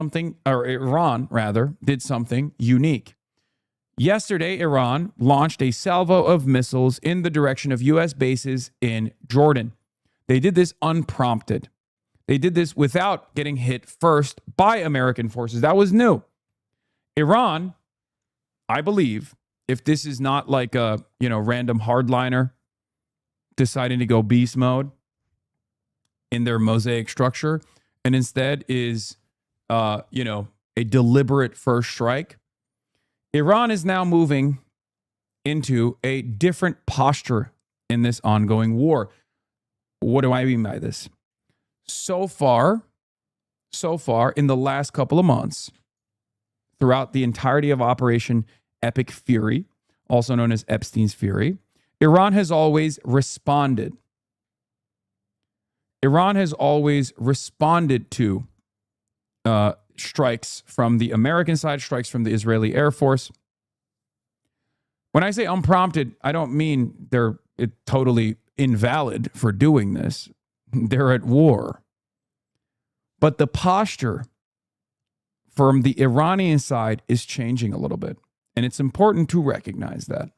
something, or Iran rather, did something unique. Yesterday, Iran launched a salvo of missiles in the direction of U.S. bases in Jordan. They did this unprompted. They did this without getting hit first by American forces. That was new. Iran, I believe, if this is not like a, random hardliner deciding to go beast mode in their mosaic structure, and instead is, a deliberate first strike, Iran is now moving into a different posture in this ongoing war. What do I mean by this? So far, in the last couple of months, throughout the entirety of Operation Epic Fury, also known as Epstein's Fury, Iran has always responded. Iran has always responded to strikes from the American side, strikes from the Israeli Air Force. When I say unprompted, I don't mean they're totally invalid for doing this. They're at war. But the posture from the Iranian side is changing a little bit. And it's important to recognize that.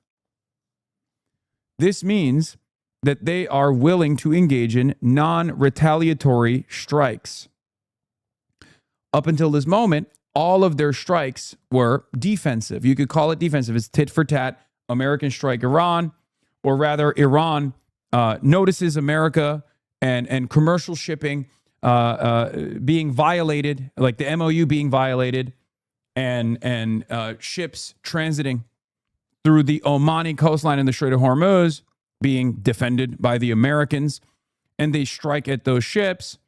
This means that they are willing to engage in non-retaliatory strikes. Up until this moment, all of their strikes were defensive. You could call it defensive. It's tit for tat. American strike Iran, or rather Iran notices America and commercial shipping being violated, like the MOU being violated, and ships transiting through the Omani coastline in the Strait of Hormuz being defended by the Americans, and they strike at those ships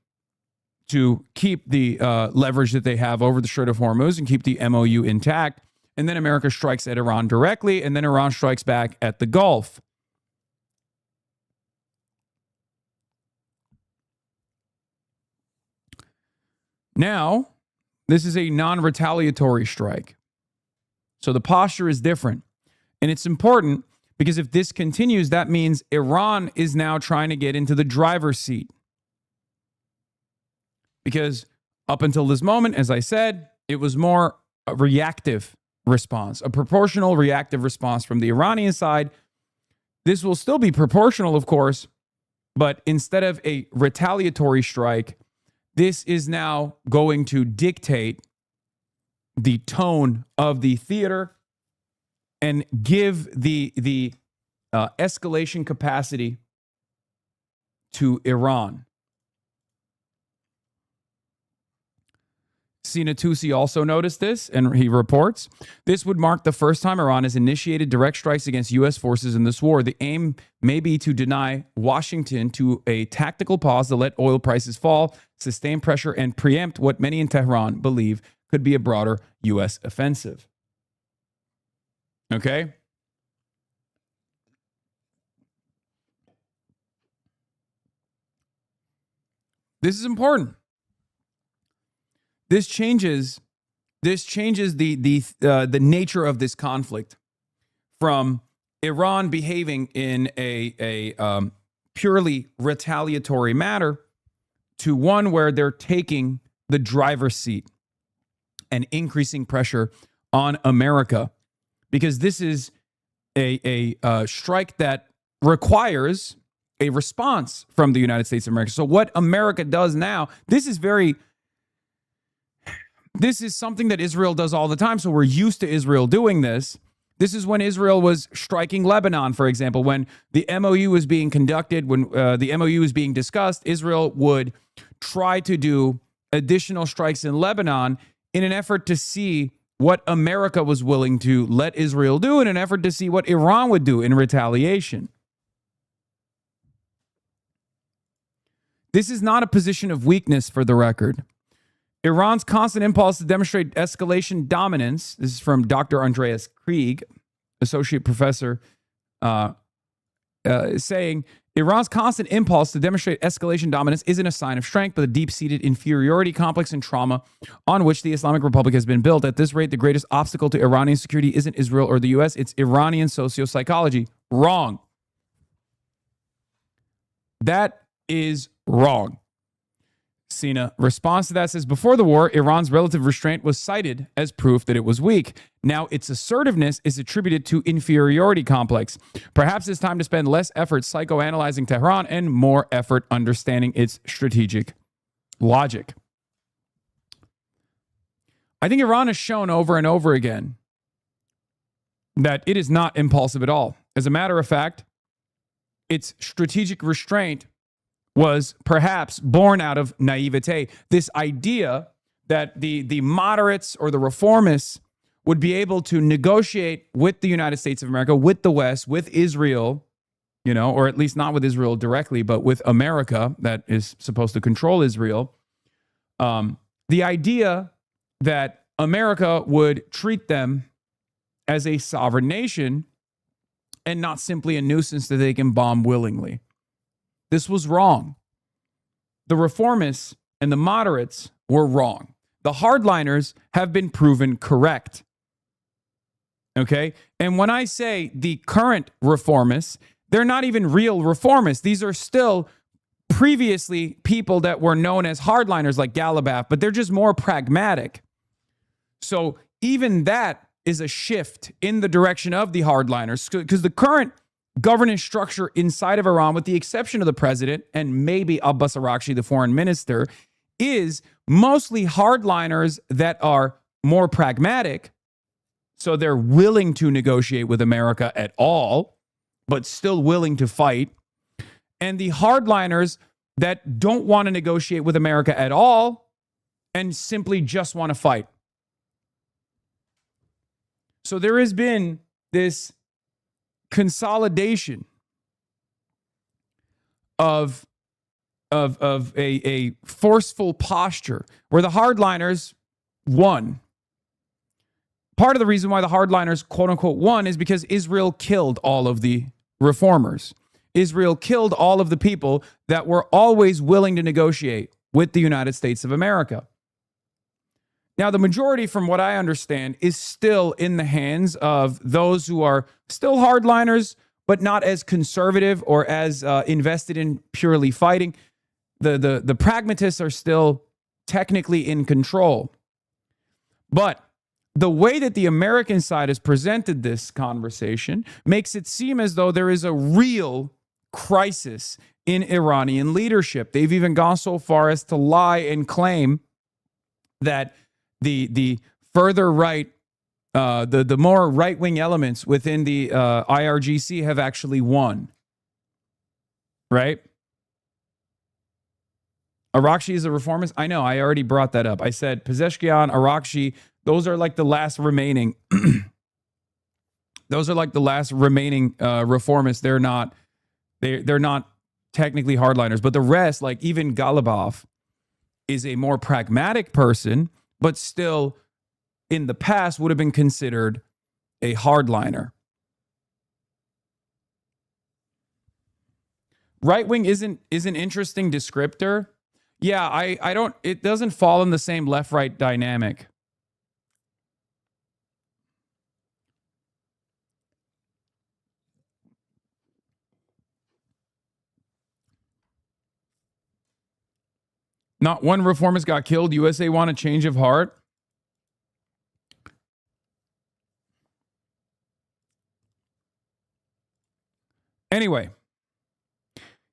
to keep the leverage that they have over the Strait of Hormuz and keep the MOU intact. And then America strikes at Iran directly, and then Iran strikes back at the Gulf. Now, this is a non-retaliatory strike. So the posture is different. And it's important because if this continues, that means Iran is now trying to get into the driver's seat. Because up until this moment, as I said, it was more a reactive response, a proportional reactive response from the Iranian side. This will still be proportional, of course, but instead of a retaliatory strike, this is now going to dictate the tone of the theater and give the escalation capacity to Iran. Sina Tusi also noticed this, and he reports, this would mark the first time Iran has initiated direct strikes against U.S. forces in this war. The aim may be to deny Washington to a tactical pause to let oil prices fall, sustain pressure, and preempt what many in Tehran believe could be a broader U.S. offensive. Okay? This is important. This changes the nature of this conflict from Iran behaving in a purely retaliatory manner to one where they're taking the driver's seat and increasing pressure on America, because this is a strike that requires a response from the United States of America. So what America does now, this is something that Israel does all the time. So we're used to Israel doing this. This is when Israel was striking Lebanon, for example. When the MOU was being conducted, when the MOU was being discussed, Israel would try to do additional strikes in Lebanon in an effort to see what America was willing to let Israel do, in an effort to see what Iran would do in retaliation. This is not a position of weakness, for the record. Iran's constant impulse to demonstrate escalation dominance, this is from Dr. Andreas Krieg, associate professor, saying, Iran's constant impulse to demonstrate escalation dominance isn't a sign of strength, but a deep-seated inferiority complex and trauma on which the Islamic Republic has been built. At this rate, the greatest obstacle to Iranian security isn't Israel or the U.S., it's Iranian sociopsychology. Wrong. That is wrong. Sina responds to that, says, before the war, Iran's relative restraint was cited as proof that it was weak. Now its assertiveness is attributed to inferiority complex. Perhaps it's time to spend less effort psychoanalyzing Tehran and more effort understanding its strategic logic. I think Iran has shown over and over again that it is not impulsive at all. As a matter of fact, its strategic restraint was perhaps born out of naivete. This idea that the moderates or the reformists would be able to negotiate with the United States of America, with the West, with Israel, or at least not with Israel directly, but with America that is supposed to control Israel. The idea that America would treat them as a sovereign nation and not simply a nuisance that they can bomb willingly. This was wrong. The reformists and the moderates were wrong. The hardliners have been proven correct. Okay? And when I say the current reformists, they're not even real reformists. These are still previously people that were known as hardliners like Galabaf, but they're just more pragmatic. So even that is a shift in the direction of the hardliners, because the current governance structure inside of Iran, with the exception of the president and maybe Abbas Araghchi, the foreign minister, is mostly hardliners that are more pragmatic. So they're willing to negotiate with America at all, but still willing to fight. And the hardliners that don't want to negotiate with America at all and simply just want to fight. So there has been this consolidation of a forceful posture where the hardliners won. Part of the reason why the hardliners, quote unquote, won is because Israel killed all of the reformers. Israel killed all of the people that were always willing to negotiate with the United States of America. Now, the majority, from what I understand, is still in the hands of those who are still hardliners, but not as conservative or as invested in purely fighting. The pragmatists are still technically in control. But the way that the American side has presented this conversation makes it seem as though there is a real crisis in Iranian leadership. They've even gone so far as to lie and claim that the further right, the more right-wing elements within the IRGC have actually won. Right? Araghchi is a reformist? I know, I already brought that up. I said Pezeshkian, Araghchi, those are like the last remaining. Those are like the last remaining reformists. They're not technically hardliners, but the rest, like even Galabaf, is a more pragmatic person, but still in the past would have been considered a hardliner. Right wing is an interesting descriptor. Yeah, I don't, it doesn't fall in the same left-right dynamic. Not one reformist got killed. USA want a change of heart. Anyway,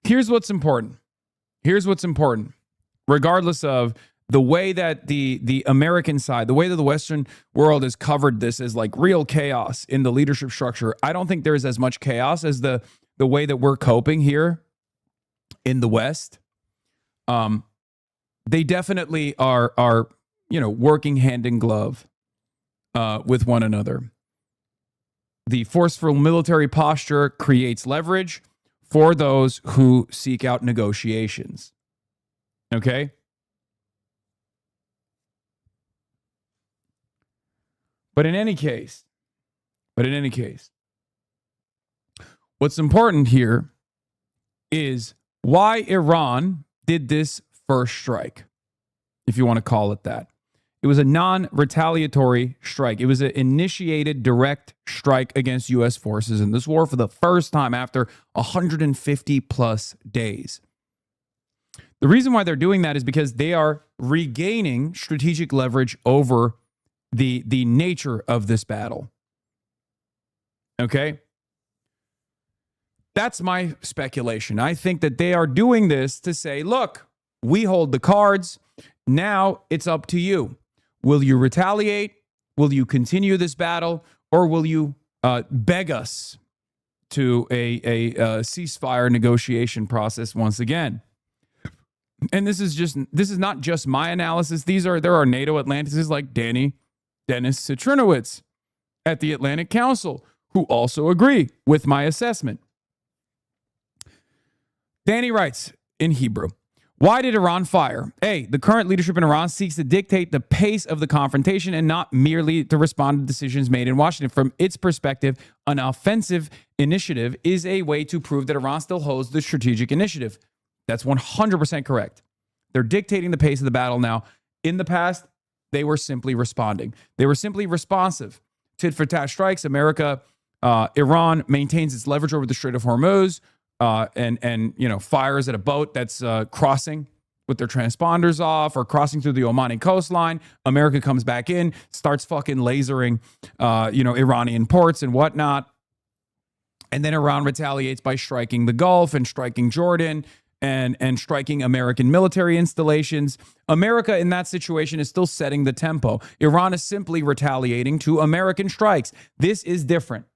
here's what's important. Here's what's important. Regardless of the way that the American side, the way that the Western world has covered this as like real chaos in the leadership structure, I don't think there's as much chaos as the way that we're coping here in the West. They definitely are working hand in glove with one another. The forceful military posture creates leverage for those who seek out negotiations. Okay? But in any case, what's important here is why Iran did this first strike, if you want to call it that. It was a non-retaliatory strike. It was an initiated direct strike against U.S. forces in this war for the first time after 150 plus days. The reason why they're doing that is because they are regaining strategic leverage over the nature of this battle. Okay? That's my speculation. I think that they are doing this to say, look, we hold the cards. Now it's up to you. Will you retaliate? Will you continue this battle? Or will you beg us to a ceasefire negotiation process once again? And this is not just my analysis. There are NATO Atlantists like Dennis Citrinowicz at the Atlantic Council who also agree with my assessment. Danny writes in Hebrew, why did Iran fire? A, the current leadership in Iran seeks to dictate the pace of the confrontation and not merely to respond to decisions made in Washington. From its perspective, an offensive initiative is a way to prove that Iran still holds the strategic initiative. That's 100% correct. They're dictating the pace of the battle now. In the past, they were simply responding. They were simply responsive. Tit for tat strikes. Iran maintains its leverage over the Strait of Hormuz. And fires at a boat that's crossing with their transponders off or crossing through the Omani coastline. America comes back in, starts fucking lasering, Iranian ports and whatnot. And then Iran retaliates by striking the Gulf and striking Jordan and striking American military installations. America in that situation is still setting the tempo. Iran is simply retaliating to American strikes. This is different.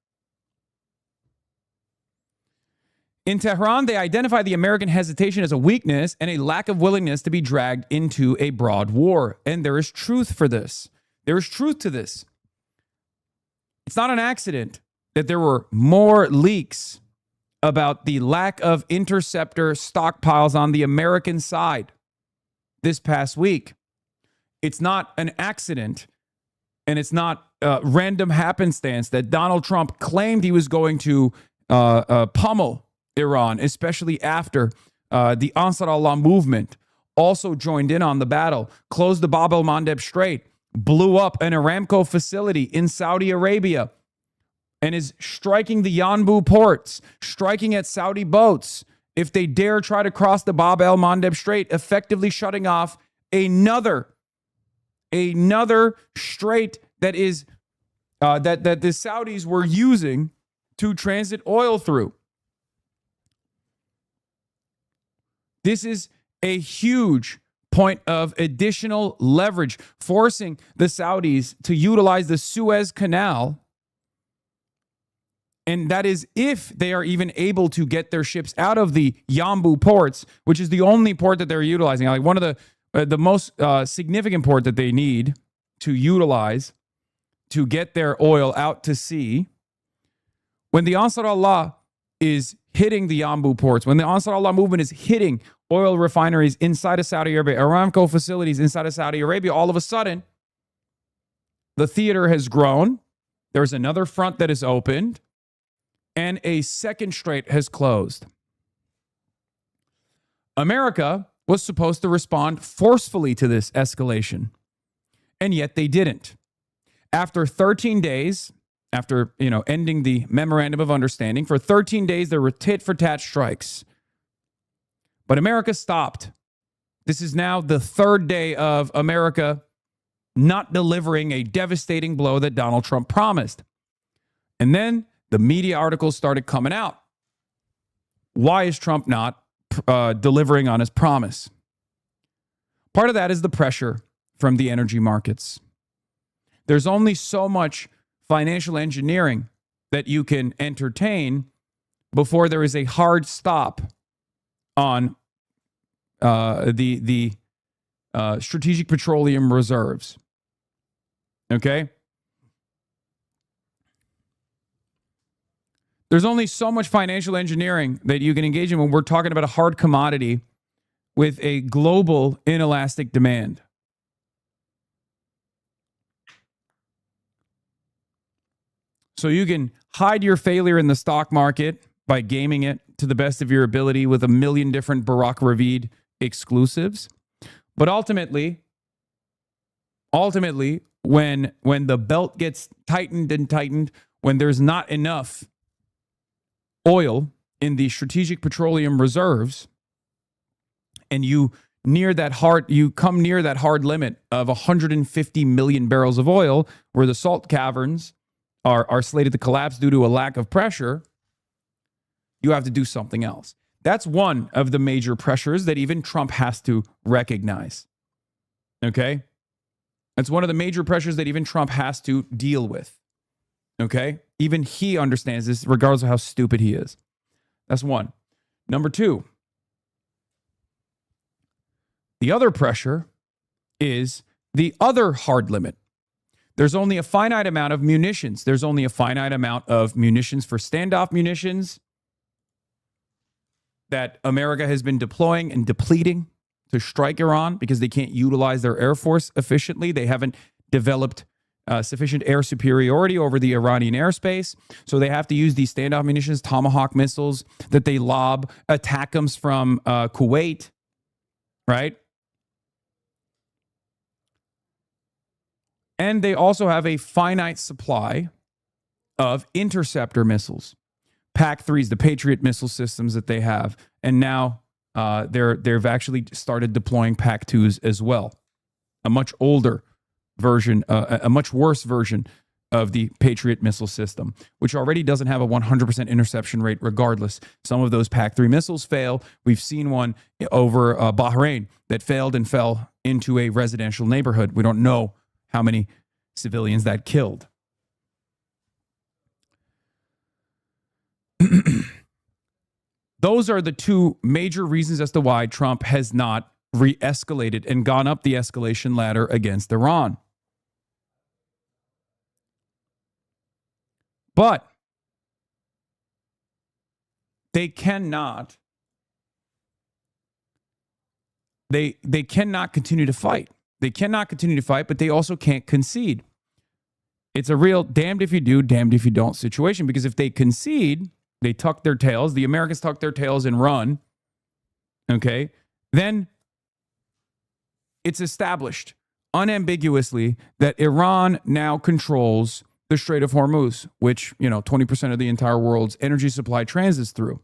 In Tehran, they identify the American hesitation as a weakness and a lack of willingness to be dragged into a broad war. And there is truth for this. There is truth to this. It's not an accident that there were more leaks about the lack of interceptor stockpiles on the American side this past week. It's not an accident, and it's not random happenstance that Donald Trump claimed he was going to pummel Iran, especially after the Ansar Allah movement also joined in on the battle, closed the Bab el-Mandeb Strait, blew up an Aramco facility in Saudi Arabia, and is striking the Yanbu ports, striking at Saudi boats if they dare try to cross the Bab el-Mandeb Strait, effectively shutting off another strait that is that the Saudis were using to transit oil through. This is a huge point of additional leverage, forcing the Saudis to utilize the Suez Canal. And that is if they are even able to get their ships out of the Yanbu ports, which is the only port that they're utilizing. Like one of the most significant port that they need to utilize to get their oil out to sea. When the Ansar Allah is hitting the Yanbu ports, when the Ansar Allah movement is hitting oil refineries inside of Saudi Arabia, Aramco facilities inside of Saudi Arabia, all of a sudden, the theater has grown. There's another front that is opened, and a second strait has closed. America was supposed to respond forcefully to this escalation, and yet they didn't. After 13 days, after ending the memorandum of understanding, for 13 days there were tit-for-tat strikes. But America stopped. This is now the third day of America not delivering a devastating blow that Donald Trump promised. And then the media articles started coming out. Why is Trump not delivering on his promise? Part of that is the pressure from the energy markets. There's only so much financial engineering that you can entertain before there is a hard stop on the strategic petroleum reserves. Okay? There's only so much financial engineering that you can engage in when we're talking about a hard commodity with a global inelastic demand. So you can hide your failure in the stock market by gaming it to the best of your ability with a million different Barack Ravid exclusives. But ultimately, when the belt gets tightened and tightened, when there's not enough oil in the strategic petroleum reserves, and you come near that hard limit of 150 million barrels of oil, where the salt caverns are slated to collapse due to a lack of pressure, you have to do something else. That's one of the major pressures that even Trump has to recognize. Okay? That's one of the major pressures that even Trump has to deal with. Okay? Even he understands this, regardless of how stupid he is. That's one. Number two, the other pressure is the other hard limit. There's only a finite amount of munitions. There's only a finite amount of munitions for standoff munitions that America has been deploying and depleting to strike Iran because they can't utilize their air force efficiently. They haven't developed sufficient air superiority over the Iranian airspace. So they have to use these standoff munitions, Tomahawk missiles that they lob, ATACMS from Kuwait, right? And they also have a finite supply of interceptor missiles, PAC-3s, the Patriot missile systems that they have. And now they've actually started deploying PAC-2s as well, a much older version, a much worse version of the Patriot missile system, which already doesn't have a 100% interception rate regardless. Some of those PAC-3 missiles fail. We've seen one over Bahrain that failed and fell into a residential neighborhood. We don't know how many civilians that killed. Those are the two major reasons as to why Trump has not re-escalated and gone up the escalation ladder against Iran. But they cannot continue to fight. They cannot continue to fight, but they also can't concede. It's a real damned if you do, damned if you don't situation, because if they concede, they tuck their tails, the Americans tuck their tails and run, okay, then it's established unambiguously that Iran now controls the Strait of Hormuz, which, 20% of the entire world's energy supply transits through.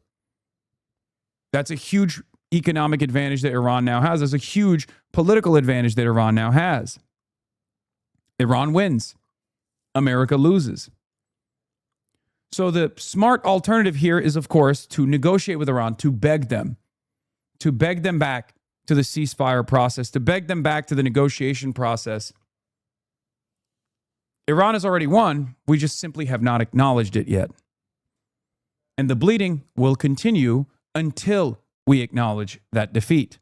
That's a huge economic advantage that Iran now has. There's a huge political advantage that Iran now has. Iran wins. America loses. So the smart alternative here is, of course, to negotiate with Iran, to beg them back to the ceasefire process, to beg them back to the negotiation process. Iran has already won. We just simply have not acknowledged it yet. And the bleeding will continue until we acknowledge that defeat.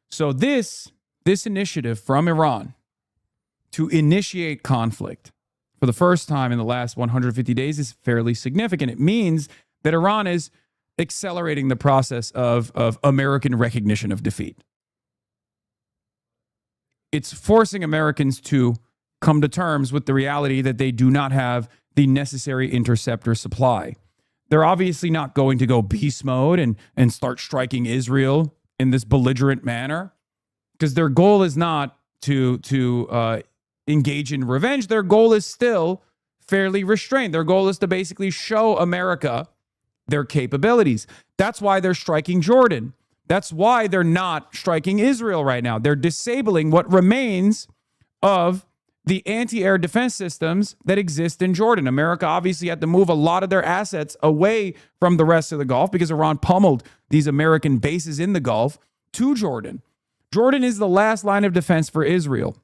So this initiative from Iran to initiate conflict for the first time in the last 150 days is fairly significant. It means that Iran is accelerating the process of American recognition of defeat. It's forcing Americans to come to terms with the reality that they do not have the necessary interceptor supply. They're obviously not going to go beast mode and start striking Israel in this belligerent manner, because their goal is not to engage in revenge. Their goal is still fairly restrained. Their goal is to basically show America their capabilities. That's why they're striking Jordan. That's why they're not striking Israel right now. They're disabling what remains of the anti-air defense systems that exist in Jordan. America obviously had to move a lot of their assets away from the rest of the Gulf because Iran pummeled these American bases in the Gulf to Jordan. Jordan is the last line of defense for Israel.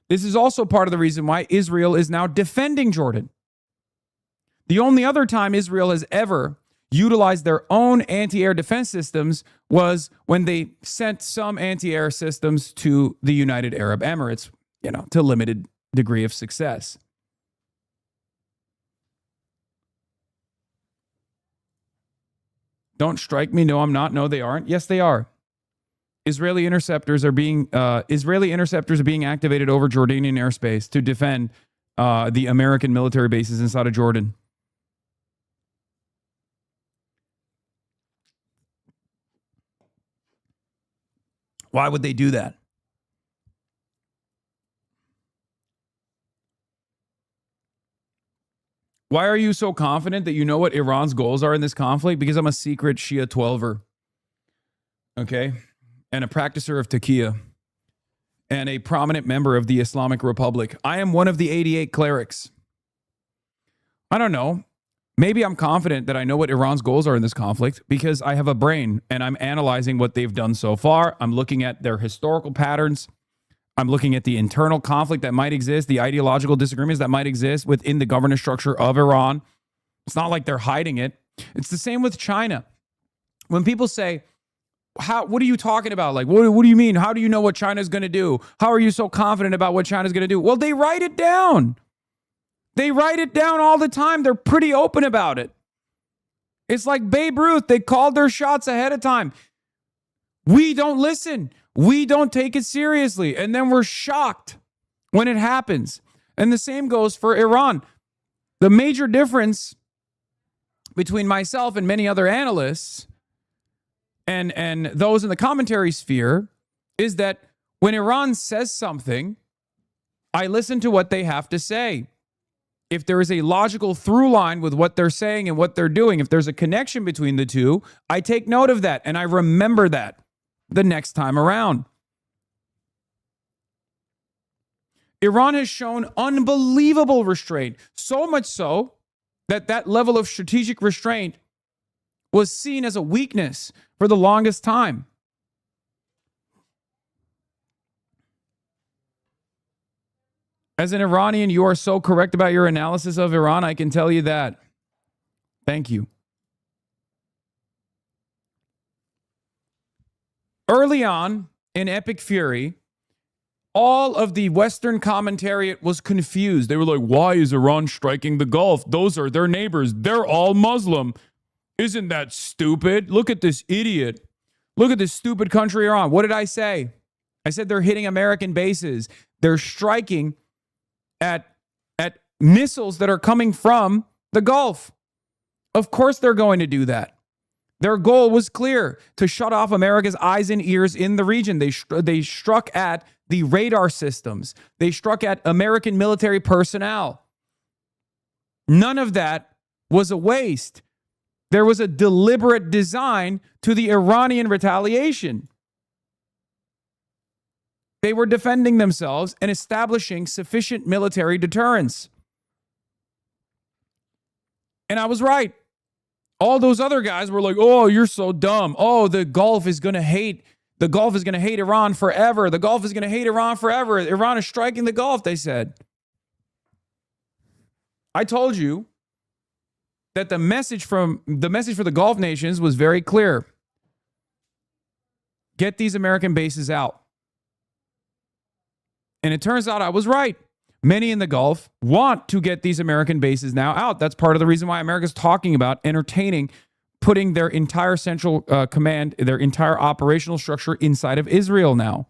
This is also part of the reason why Israel is now defending Jordan. The only other time Israel has ever utilized their own anti-air defense systems was when they sent some anti-air systems to the United Arab Emirates, to a limited degree of success. Don't strike me. No, I'm not. No, they aren't. Yes, they are. Israeli interceptors are being activated over Jordanian airspace to defend the American military bases inside of Jordan. Why would they do that? Why are you so confident that you know what Iran's goals are in this conflict? Because I'm a secret Shia 12er, okay? And a practicer of taqiyya and a prominent member of the Islamic Republic. I am one of the 88 clerics. I don't know. Maybe I'm confident that I know what Iran's goals are in this conflict because I have a brain and I'm analyzing what they've done so far. I'm looking at their historical patterns. I'm looking at the internal conflict that might exist, the ideological disagreements that might exist within the governance structure of Iran. It's not like they're hiding it. It's the same with China. When people say, what are you talking about? Like, what do you mean? How do you know what China's going to do? How are you so confident about what China's going to do? Well, they write it down. They write it down all the time. They're pretty open about it. It's like Babe Ruth. They called their shots ahead of time. We don't listen. We don't take it seriously. And then we're shocked when it happens. And the same goes for Iran. The major difference between myself and many other analysts and those in the commentary sphere is that when Iran says something, I listen to what they have to say. If there is a logical through line with what they're saying and what they're doing, if there's a connection between the two, I take note of that and I remember that the next time around. Iran has shown unbelievable restraint, so much so that that level of strategic restraint was seen as a weakness for the longest time. As an Iranian, you are so correct about your analysis of Iran. I can tell you that. Thank you. Early on in Epic Fury, all of the Western commentariat was confused. They were like, why is Iran striking the Gulf? Those are their neighbors. They're all Muslim. Isn't that stupid? Look at this idiot. Look at this stupid country Iran. What did I say? I said they're hitting American bases. They're striking at missiles that are coming from the Gulf. Of course they're going to do that. Their goal was clear, to shut off America's eyes and ears in the region. They struck at the radar systems. They struck at American military personnel. None of that was a waste. There was a deliberate design to the Iranian retaliation. They were defending themselves and establishing sufficient military deterrence. And I was right. All those other guys were like, oh, you're so dumb. Oh, the Gulf is going to hate Iran forever. The Gulf is going to hate Iran forever. Iran is striking the Gulf, they said. I told you that the message for the Gulf nations was very clear. Get these American bases out. And it turns out I was right. Many in the Gulf want to get these American bases now out. That's part of the reason why America's talking about entertaining putting their entire central command, their entire operational structure inside of Israel now.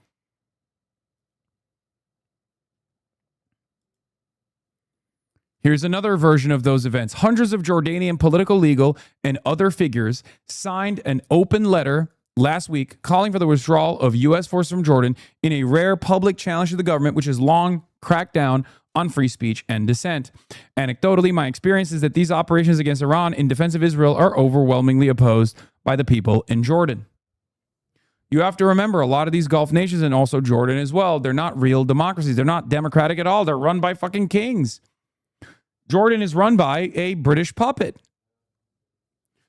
Here's another version of those events. Hundreds of Jordanian political, legal, and other figures signed an open letter last week calling for the withdrawal of U.S. forces from Jordan in a rare public challenge to the government, which has long cracked down on free speech and dissent. Anecdotally, my experience is that these operations against Iran in defense of Israel are overwhelmingly opposed by the people in Jordan. You have to remember, a lot of these Gulf nations, and also Jordan as well, they're not real democracies. They're not democratic at all. They're run by fucking kings. Jordan is run by a British puppet.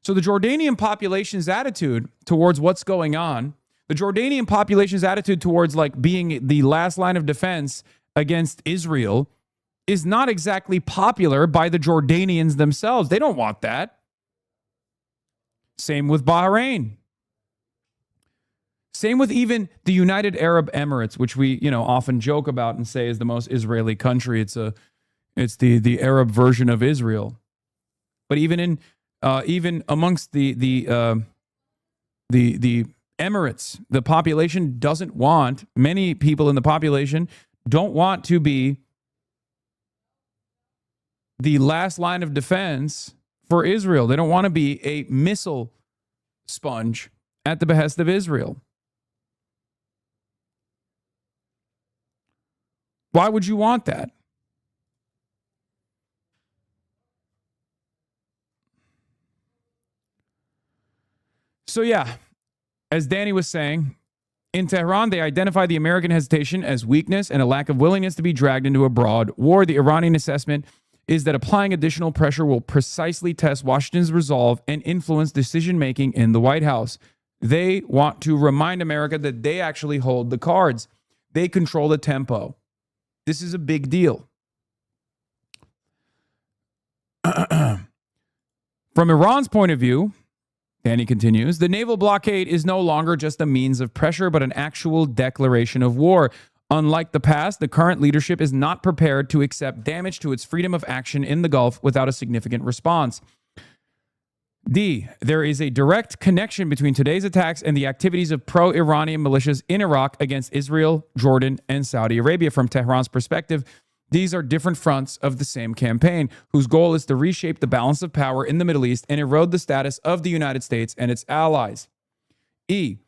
So the Jordanian population's attitude towards what's going on, the Jordanian population's attitude towards like being the last line of defense against Israel is not exactly popular by the Jordanians themselves. They don't want that. Same with Bahrain. Same with even the United Arab Emirates, which we, often joke about and say is the most Israeli country. It's the Arab version of Israel. But even amongst the Emirates, the population doesn't want, many people in the population don't want to be the last line of defense for Israel. They don't want to be a missile sponge at the behest of Israel. Why would you want that? So, yeah, as Danny was saying, in Tehran, they identify the American hesitation as weakness and a lack of willingness to be dragged into a broad war. The Iranian assessment is that applying additional pressure will precisely test Washington's resolve and influence decision-making in the White House. They want to remind America that they actually hold the cards. They control the tempo. This is a big deal. From Iran's point of view, Danny continues, the naval blockade is no longer just a means of pressure, but an actual declaration of war. Unlike the past, the current leadership is not prepared to accept damage to its freedom of action in the Gulf without a significant response. D, there is a direct connection between today's attacks and the activities of pro-Iranian militias in Iraq against Israel, Jordan, and Saudi Arabia. From Tehran's perspective, these are different fronts of the same campaign, whose goal is to reshape the balance of power in the Middle East and erode the status of the United States and its allies. E,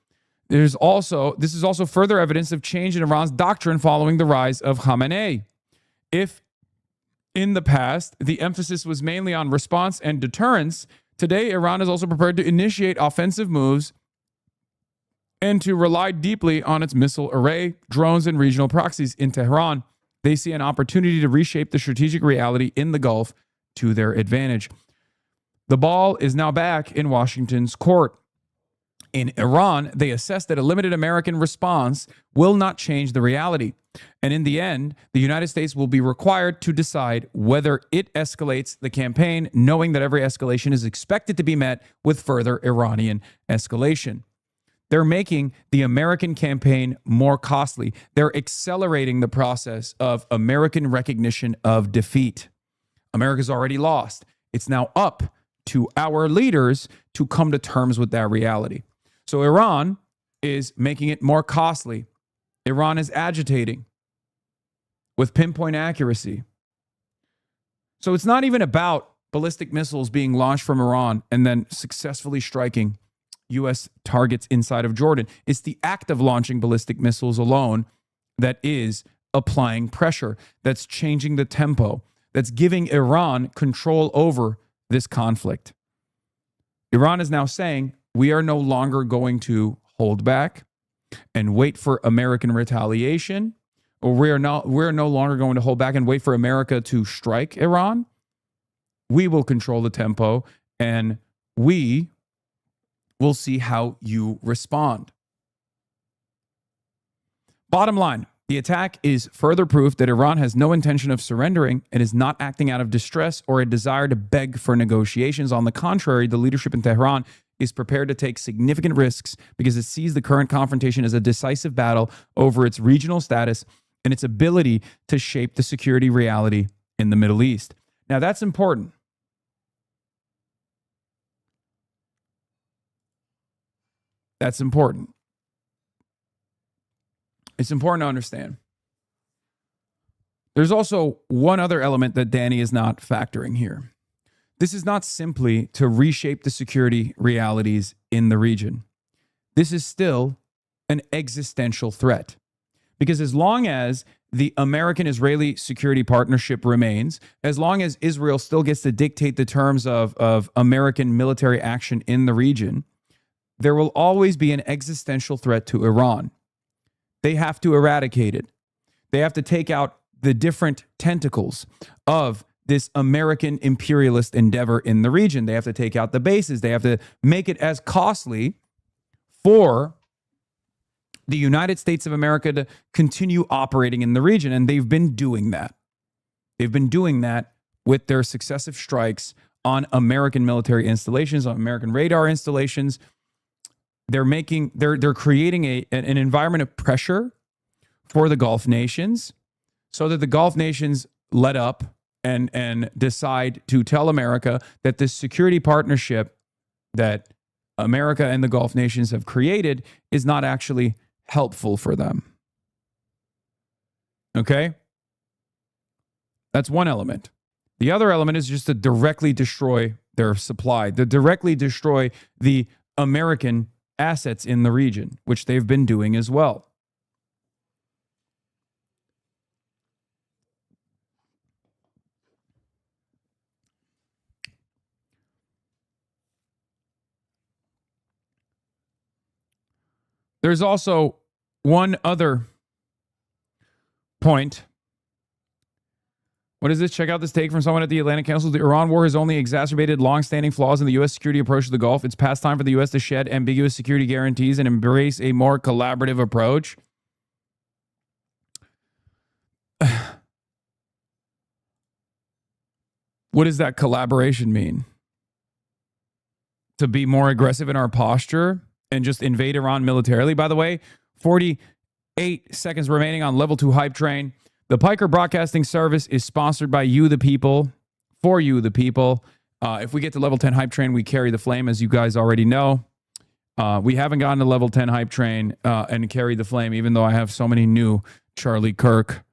this is also further evidence of change in Iran's doctrine following the rise of Khamenei. If in the past the emphasis was mainly on response and deterrence, today Iran is also prepared to initiate offensive moves and to rely deeply on its missile array, drones, and regional proxies. In Tehran, they see an opportunity to reshape the strategic reality in the Gulf to their advantage. The ball is now back in Washington's court. In Iran, they assess that a limited American response will not change the reality. And in the end, the United States will be required to decide whether it escalates the campaign, knowing that every escalation is expected to be met with further Iranian escalation. They're making the American campaign more costly. They're accelerating the process of American recognition of defeat. America's already lost. It's now up to our leaders to come to terms with that reality. So Iran is making it more costly. Iran is agitating with pinpoint accuracy. So it's not even about ballistic missiles being launched from Iran and then successfully striking U.S. targets inside of Jordan. It's the act of launching ballistic missiles alone that is applying pressure, that's changing the tempo, that's giving Iran control over this conflict. Iran is now saying, we are no longer going to hold back and wait for American retaliation, or we're no longer going to hold back and wait for America to strike Iran. We will control the tempo, and we will see how you respond. Bottom line, the attack is further proof that Iran has no intention of surrendering and is not acting out of distress or a desire to beg for negotiations. On the contrary, the leadership in Tehran is prepared to take significant risks because it sees the current confrontation as a decisive battle over its regional status and its ability to shape the security reality in the Middle East. Now, that's important. That's important. It's important to understand. There's also one other element that Danny is not factoring here. This is not simply to reshape the security realities in the region. This is still an existential threat. Because as long as the American-Israeli security partnership remains, as long as Israel still gets to dictate the terms of American military action in the region, there will always be an existential threat to Iran. They have to eradicate it. They have to take out the different tentacles of this American imperialist endeavor in the region. They have to take out the bases. They have to make it as costly for the United States of America to continue operating in the region. And they've been doing that. They've been doing that with their successive strikes on American military installations, on American radar installations. They're creating an environment of pressure for the Gulf nations so that the Gulf nations let up and decide to tell America that this security partnership that America and the Gulf nations have created is not actually helpful for them. Okay? That's one element. The other element is just to directly destroy their supply, to directly destroy the American assets in the region, which they've been doing as well. There's also one other point. What is this? Check out this take from someone at the Atlantic Council. The Iran war has only exacerbated long-standing flaws in the U.S. security approach to the Gulf. It's past time for the U.S. to shed ambiguous security guarantees and embrace a more collaborative approach. What does that collaboration mean? To be more aggressive in our posture and just invade Iran militarily? By the way, 48 seconds remaining on level 2 hype train. The Piker Broadcasting Service is sponsored by you, the people, for you, the people. If we get to level 10 hype train, we carry the flame, as you guys already know. We haven't gotten to level 10 hype train and carry the flame, even though I have so many new Charlie Kirk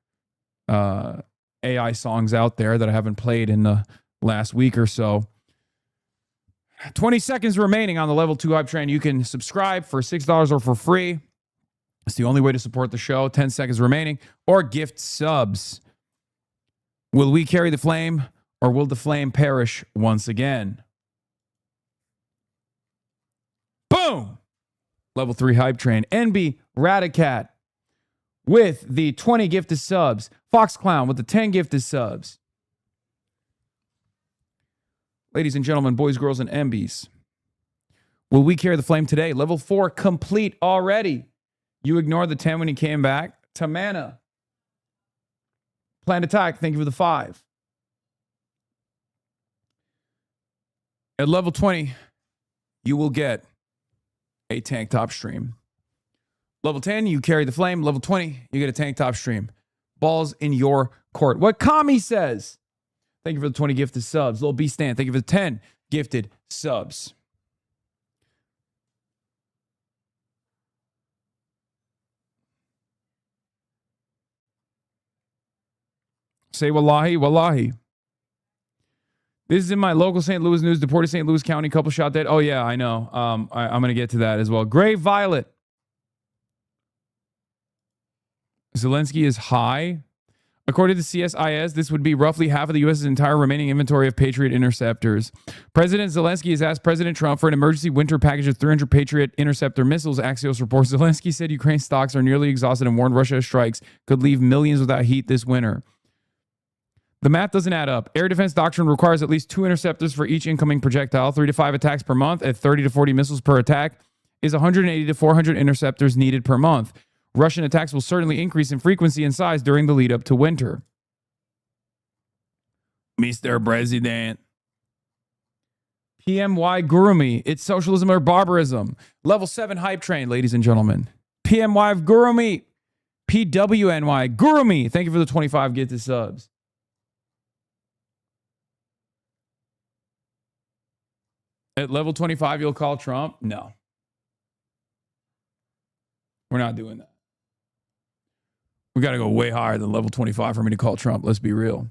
AI songs out there that I haven't played in the last week or so. 20 seconds remaining on the level 2 hype train. You can subscribe for $6 or for free. It's the only way to support the show. 10 seconds remaining. Or gift subs. Will we carry the flame, or will the flame perish once again? Boom! Level 3 hype train. NB Radicat with the 20 gifted subs. Fox Clown with the 10 gifted subs. Ladies and gentlemen, boys, girls, and MBs, will we carry the flame today? Level 4 complete already. You ignored the 10 when he came back. Tamana. Planned attack. Thank you for the 5. At level 20, you will get a tank top stream. Level 10, you carry the flame. Level 20, you get a tank top stream. Balls in your court. What Kami says. Thank you for the 20 gifted subs. Little B Stan, thank you for the 10 gifted subs. Say wallahi, wallahi. This is in my local St. Louis news. Deported St. Louis County couple shot dead. Oh, yeah, I know. I'm going to get to that as well. Gray Violet. Zelensky is high. According to CSIS, this would be roughly half of the U.S.'s entire remaining inventory of Patriot interceptors. President Zelensky has asked President Trump for an emergency winter package of 300 Patriot interceptor missiles, Axios reports. Zelensky said Ukraine's stocks are nearly exhausted and warned Russia's strikes could leave millions without heat this winter. The math doesn't add up. Air defense doctrine requires at least 2 interceptors for each incoming projectile. 3 to 5 attacks per month at 30 to 40 missiles per attack is 180 to 400 interceptors needed per month. Russian attacks will certainly increase in frequency and size during the lead up to winter. Mr. President. PMY Gurumi. It's socialism or barbarism. Level 7 hype train, ladies and gentlemen. PMY Gurumi. PWNY Gurumi. Thank you for the 25 gifted subs. At level 25, you'll call Trump? No. We're not doing that. We got to go way higher than level 25 for me to call Trump. Let's be real.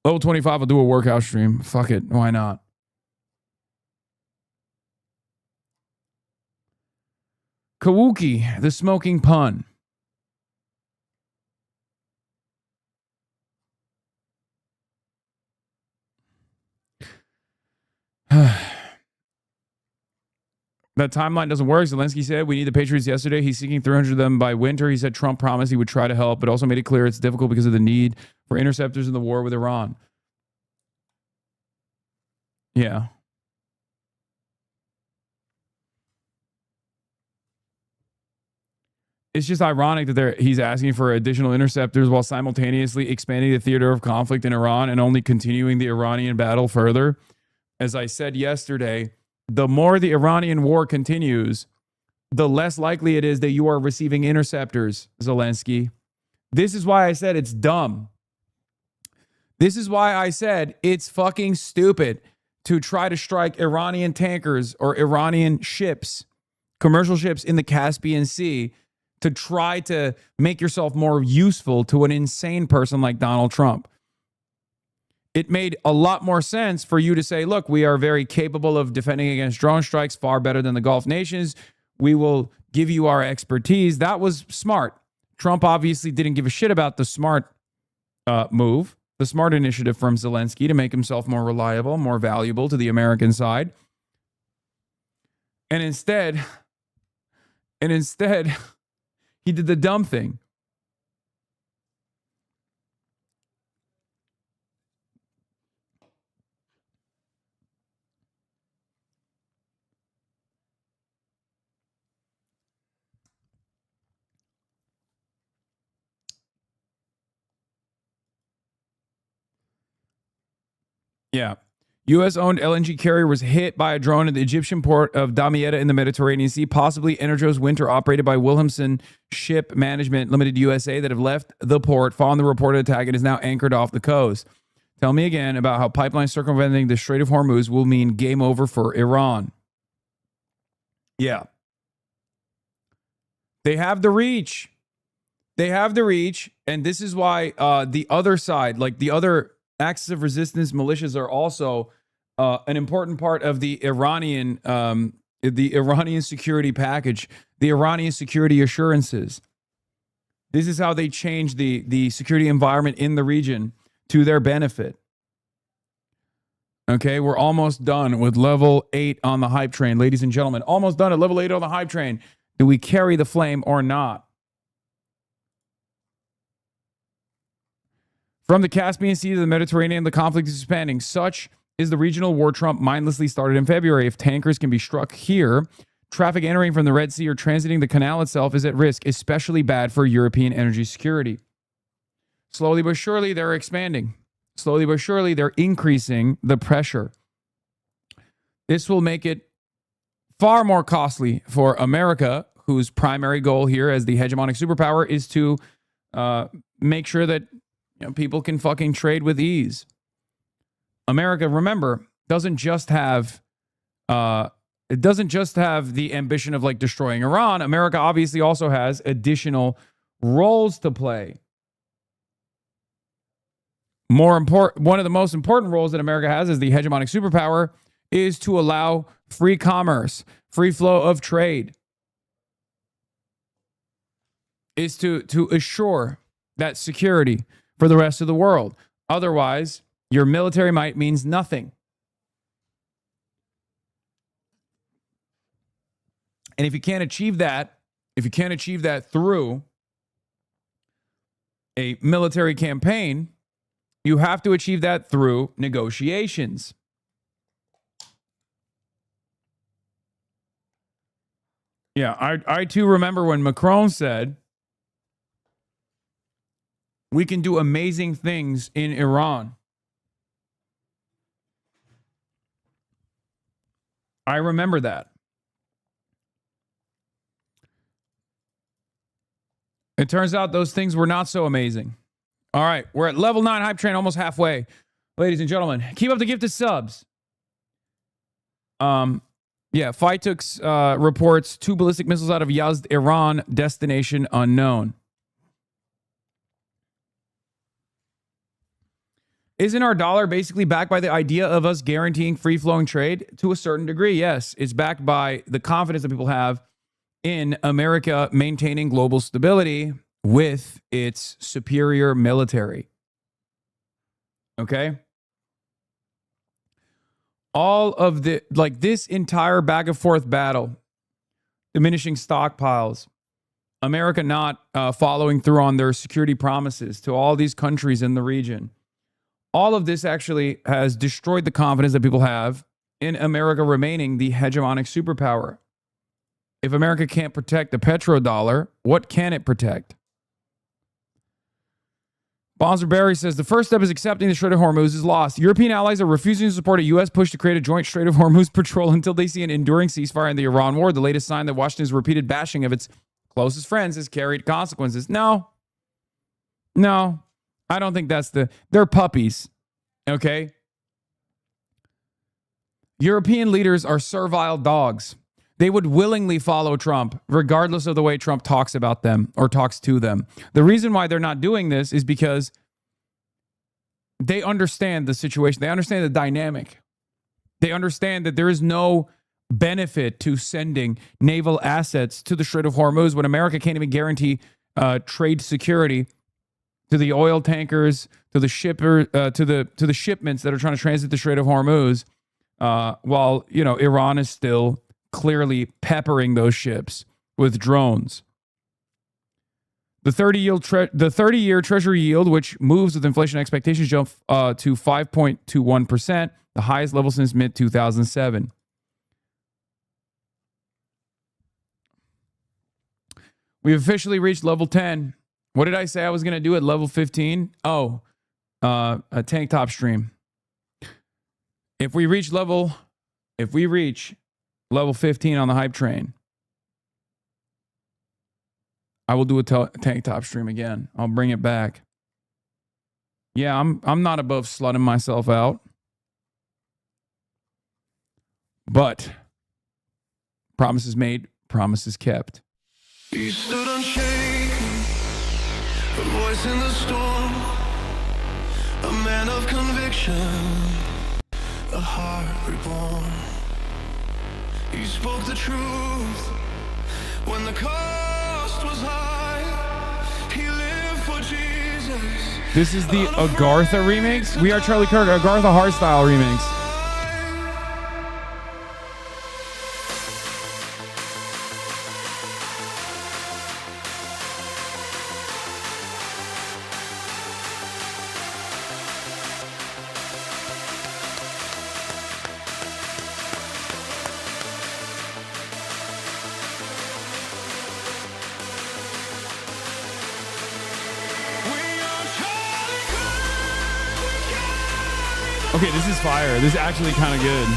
Level 25, I'll do a workout stream. Fuck it. Why not? Kawuki, the smoking pun. That timeline doesn't work. Zelensky said, we need the Patriots yesterday. He's seeking 300 of them by winter. He said Trump promised he would try to help, but also made it clear it's difficult because of the need for interceptors in the war with Iran. Yeah. It's just ironic that he's asking for additional interceptors while simultaneously expanding the theater of conflict in Iran and only continuing the Iranian battle further. As I said yesterday, the more the Iranian war continues, the less likely it is that you are receiving interceptors, Zelensky. This is why I said it's dumb. This is why I said it's fucking stupid to try to strike Iranian tankers or Iranian ships, commercial ships in the Caspian Sea, to try to make yourself more useful to an insane person like Donald Trump. It made a lot more sense for you to say, look, we are very capable of defending against drone strikes, far better than the Gulf nations. We will give you our expertise. That was smart. Trump obviously didn't give a shit about the smart move, the smart initiative from Zelensky to make himself more reliable, more valuable to the American side. And instead, he did the dumb thing. Yeah. U.S.-owned LNG carrier was hit by a drone at the Egyptian port of Damietta in the Mediterranean Sea, possibly Energo's Winter, operated by Wilhelmsen Ship Management Limited USA, that have left the port following the reported attack and is now anchored off the coast. Tell me again about how pipeline circumventing the Strait of Hormuz will mean game over for Iran. Yeah. They have the reach. And this is why the other side, like the other axis of resistance militias, are also an important part of the Iranian security package, the Iranian security assurances. This is how they change the security environment in the region to their benefit. Okay, we're almost done with level 8 on the hype train, ladies and gentlemen. Almost done at level 8 on the hype train. Do we carry the flame or not? From the Caspian Sea to the Mediterranean, the conflict is expanding. Such is the regional war Trump mindlessly started in February. If tankers can be struck here, traffic entering from the Red Sea or transiting the canal itself is at risk, especially bad for European energy security. Slowly but surely, they're expanding. Slowly but surely, they're increasing the pressure. This will make it far more costly for America, whose primary goal here as the hegemonic superpower is to make sure that people can fucking trade with ease. America, remember, doesn't just have the ambition of like destroying Iran. America obviously also has additional roles to play. One of the most important roles that America has as the hegemonic superpower is to allow free commerce, free flow of trade, is to assure that security for the rest of the world. Otherwise, your military might means nothing. And if you can't achieve that through a military campaign, you have to achieve that through negotiations. Yeah, I too remember when Macron said, we can do amazing things in Iran. I remember that. It turns out those things were not so amazing. All right, we're at level 9 hype train, almost halfway. Ladies and gentlemen, keep up the gifted subs. Yeah, Phytux reports 2 ballistic missiles out of Yazd, Iran, destination unknown. Isn't our dollar basically backed by the idea of us guaranteeing free-flowing trade? To a certain degree, yes. It's backed by the confidence that people have in America maintaining global stability with its superior military. Okay? All of the, like this entire back and forth battle, diminishing stockpiles, America not following through on their security promises to all these countries in the region. All of this actually has destroyed the confidence that people have in America remaining the hegemonic superpower. If America can't protect the petrodollar, what can it protect? Bonzer Barry says, the first step is accepting the Strait of Hormuz is lost. European allies are refusing to support a U.S. push to create a joint Strait of Hormuz patrol until they see an enduring ceasefire in the Iran war. The latest sign that Washington's repeated bashing of its closest friends has carried consequences. No, I don't think they're puppies, okay? European leaders are servile dogs. They would willingly follow Trump, regardless of the way Trump talks about them or talks to them. The reason why they're not doing this is because they understand the situation. They understand the dynamic. They understand that there is no benefit to sending naval assets to the Strait of Hormuz when America can't even guarantee trade security to the oil tankers, to the to the shipments that are trying to transit the Strait of Hormuz, while Iran is still clearly peppering those ships with drones. The 30-year Treasury yield, which moves with inflation expectations, jumped to 5.21%, the highest level since mid-2007. We've officially reached level 10. What did I say I was going to do at level 15? Oh, a tank top stream. If we reach level 15 on the hype train, I will do a tank top stream again. I'll bring it back. Yeah, I'm not above slutting myself out. But promises made, promises kept. He stood unshaken, a voice in the storm, a man of conviction, a heart reborn. He spoke the truth when the cost was high. He lived for Jesus. This is the Agartha remix. We Are Charlie Kirk, Agartha hardstyle remix. Okay, this is fire. This is actually kind of good.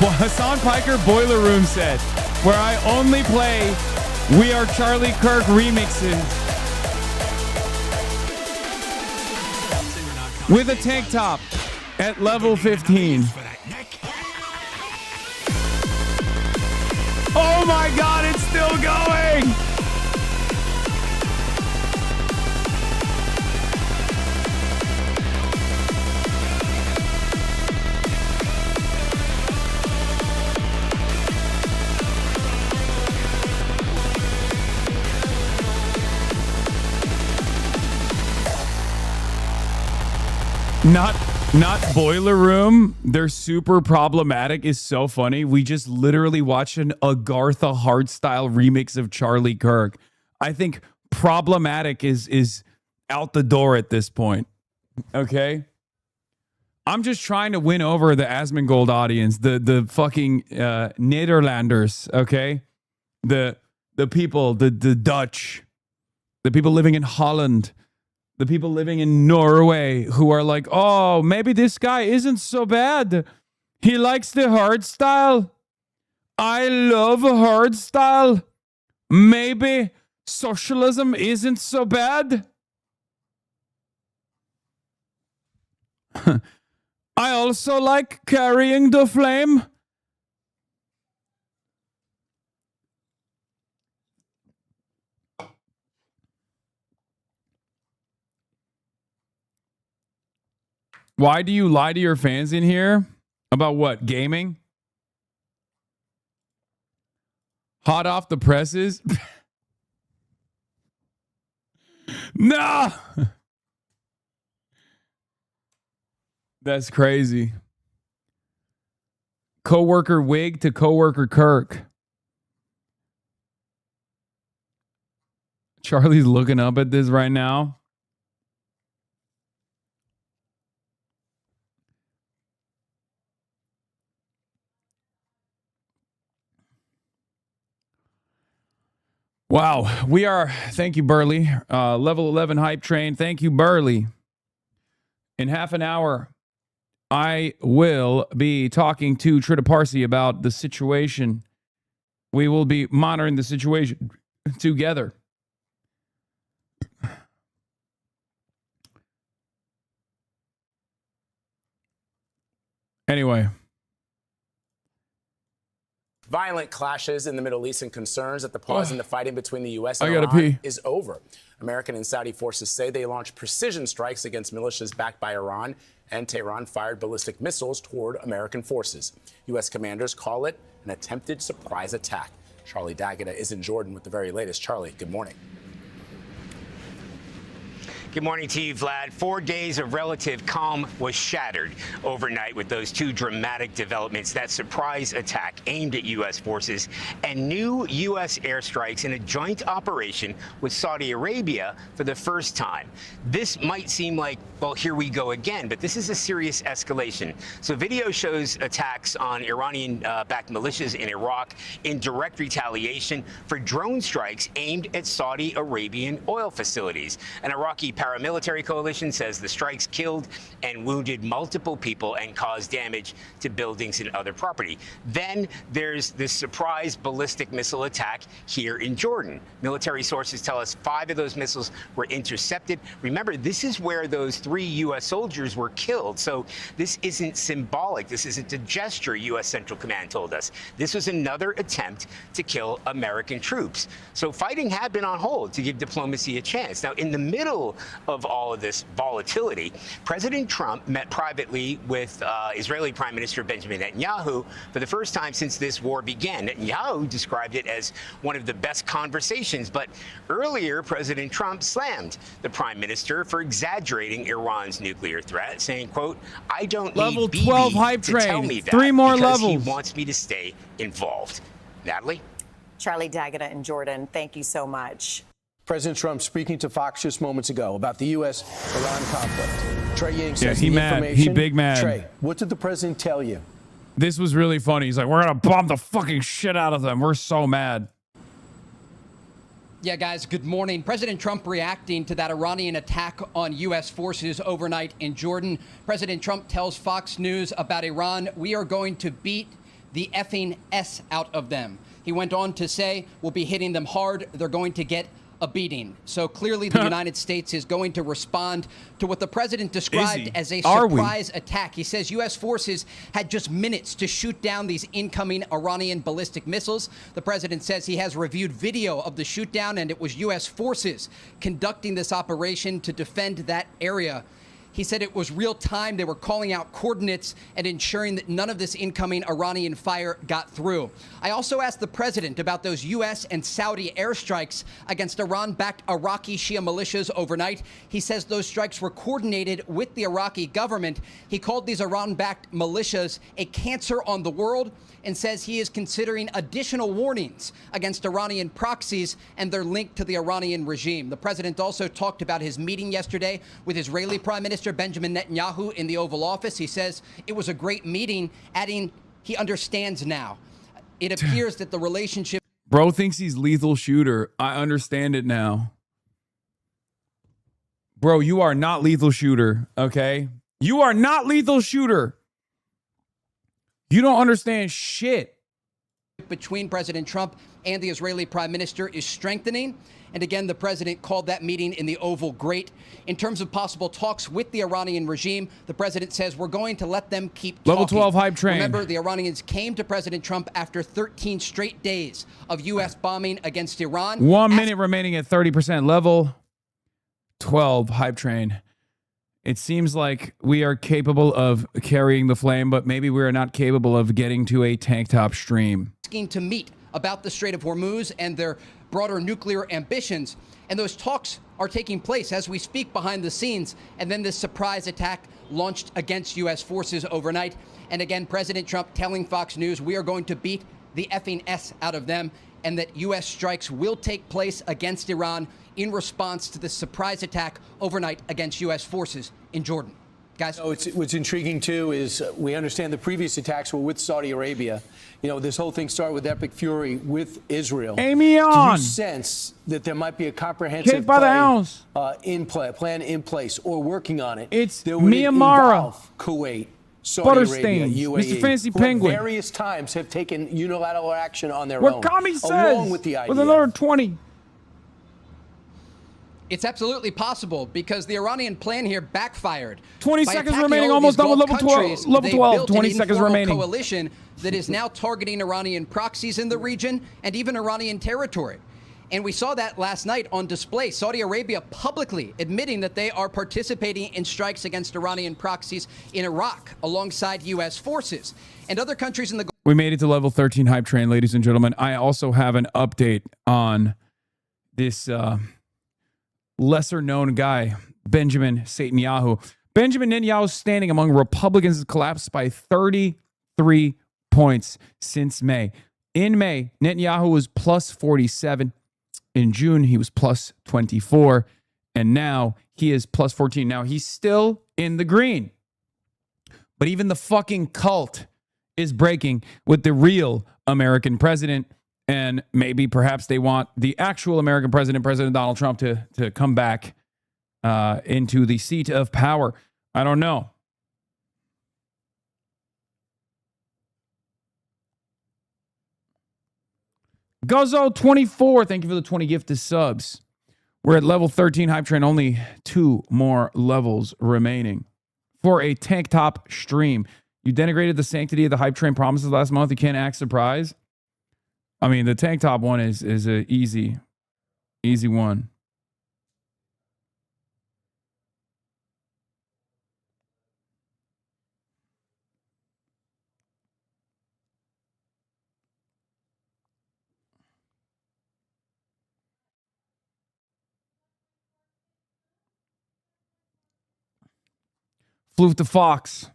Well, Hassan Piker Boiler Room said, where I only play We Are Charlie Kirk remixes with a tank top at level 15. Oh my God, it's still going. Not Boiler Room. They're super problematic is so funny. We just literally watched an Agartha hardstyle remix of Charlie Kirk. I think problematic is out the door at this point. Okay. I'm just trying to win over the Asmongold audience, the fucking Nederlanders, okay? The people, the Dutch, the people living in Holland, the people living in Norway who are like, oh, maybe this guy isn't so bad. He likes the hard style. I love hard style. Maybe socialism isn't so bad. I also like carrying the flame. Why do you lie to your fans in here? About what? Gaming? Hot off the presses? No! That's crazy. Coworker Wig to coworker Kirk. Charlie's looking up at this right now. Wow. We are, thank you, Burley. Level 11 hype train. Thank you, Burley. In half an hour, I will be talking to Trita Parsi about the situation. We will be monitoring the situation together. Anyway. Violent clashes in the Middle East and concerns that the pause in the fighting between the U.S. and Iran is over. American and Saudi forces say they launched precision strikes against militias backed by Iran, and Tehran fired ballistic missiles toward American forces. U.S. commanders call it an attempted surprise attack. Charlie D'Agata is in Jordan with the very latest. Charlie, good morning. Good morning to you, Vlad. 4 days of relative calm was shattered overnight with those two dramatic developments, that surprise attack aimed at U.S. forces and new U.S. airstrikes in a joint operation with Saudi Arabia for the first time. This might seem like, well, here we go again, but this is a serious escalation. So video shows attacks on Iranian-backed militias in Iraq in direct retaliation for drone strikes aimed at Saudi Arabian oil facilities. An Iraqi paramilitary coalition says the strikes killed and wounded multiple people and caused damage to buildings and other property. Then there's this surprise ballistic missile attack here in Jordan. Military sources tell us 5 of those missiles were intercepted. Remember, this is where those 3 U.S. soldiers were killed. So this isn't symbolic. This isn't a gesture, U.S. Central Command told us. This was another attempt to kill American troops. So fighting had been on hold to give diplomacy a chance. Now, in the middle of all of this volatility, President Trump met privately with Israeli Prime Minister Benjamin Netanyahu for the first time since this war began. Netanyahu described it as one of the best conversations, but earlier President Trump slammed the Prime Minister for exaggerating Iran's nuclear threat, saying, quote, I don't Level need 12 Bibi hype to train. tell me that 3 more because levels. he wants me to stay involved. Natalie? Charlie D'Agata in Jordan, thank you so much. President Trump speaking to Fox just moments ago about the U.S.-Iran conflict. Trey Ying says he the mad. information. He big mad. Trey, what did the president tell you? This was really funny. He's like, we're going to bomb the fucking shit out of them. We're so mad. Yeah, guys, good morning. President Trump reacting to that Iranian attack on U.S. forces overnight in Jordan. President Trump tells Fox News about Iran, we are going to beat the effing S out of them. He went on to say, we'll be hitting them hard. They're going to get a beating. So clearly the United States is going to respond to what the president described as a surprise attack. He says U.S. forces had just minutes to shoot down these incoming Iranian ballistic missiles. The president says he has reviewed video of the shoot down, and it was U.S. forces conducting this operation to defend that area. He said it was real time. They were calling out coordinates and ensuring that none of this incoming Iranian fire got through. I also asked the president about those U.S. and Saudi airstrikes against Iran-backed Iraqi Shia militias overnight. He says those strikes were coordinated with the Iraqi government. He called these Iran-backed militias a cancer on the world and says he is considering additional warnings against Iranian proxies and their link to the Iranian regime. The president also talked about his meeting yesterday with Israeli Prime Minister Minister Benjamin Netanyahu in the Oval Office. He says it was a great meeting, adding he understands now. It appears that the relationship... Bro thinks he's lethal shooter. I understand it now. Bro, you are not lethal shooter, okay? You are not lethal shooter. You don't understand shit. Between President Trump and the Israeli Prime Minister is strengthening. And again, the president called that meeting in the Oval great. In terms of possible talks with the Iranian regime, the president says we're going to let them keep talking. Level 12 hype train. Remember, the Iranians came to President Trump after 13 straight days of U.S. bombing against Iran. 1 minute remaining at 30% level. 12 hype train. It seems like we are capable of carrying the flame, but maybe we are not capable of getting to a tank top stream. Asking to meet about the Strait of Hormuz and their broader nuclear ambitions. And those talks are taking place as we speak behind the scenes. And then this surprise attack launched against U.S. forces overnight. And again, President Trump telling Fox News we are going to beat the effing S out of them, and that U.S. strikes will take place against Iran in response to the surprise attack overnight against U.S. forces in Jordan. Guys? What's intriguing, too, is we understand the previous attacks were with Saudi Arabia. You know, this whole thing started with epic fury with Israel. Amy on. Do you sense that there might be a comprehensive plan in place or working on it? It's that would Myanmar, involve Kuwait, Saudi Arabia, UAE, Mr. Fancy who Penguin. at various times have taken unilateral action on their What own. Kami says, along with the IDF. with another 20. It's absolutely possible because the Iranian plan here backfired. 20 By seconds attacking remaining, all of almost these done with Gulf level 12. countries, Level they 12, built 20 an seconds informal remaining. coalition that is now targeting Iranian proxies in the region and even Iranian territory. And we saw that last night on display. Saudi Arabia publicly admitting that they are participating in strikes against Iranian proxies in Iraq alongside U.S. forces. And other countries in the... We made it to level 13 hype train, ladies and gentlemen. I also have an update on this lesser known guy, Benjamin Netanyahu. Benjamin Netanyahu's standing among Republicans has collapsed by 33 points since May. In May, Netanyahu was plus 47. In June, he was plus 24. And now he is plus 14. Now he's still in the green. But even the fucking cult is breaking with the real American president. And maybe perhaps they want the actual American president, President Donald Trump, to come back into the seat of power. I don't know. Guzzo24, thank you for the 20 gifted subs. We're at level 13 hype train, only 2 more levels remaining for a tank top stream. You denigrated the sanctity of the hype train promises last month. You can't act surprised. I mean, the tank top one is an easy one. Flew to Fox.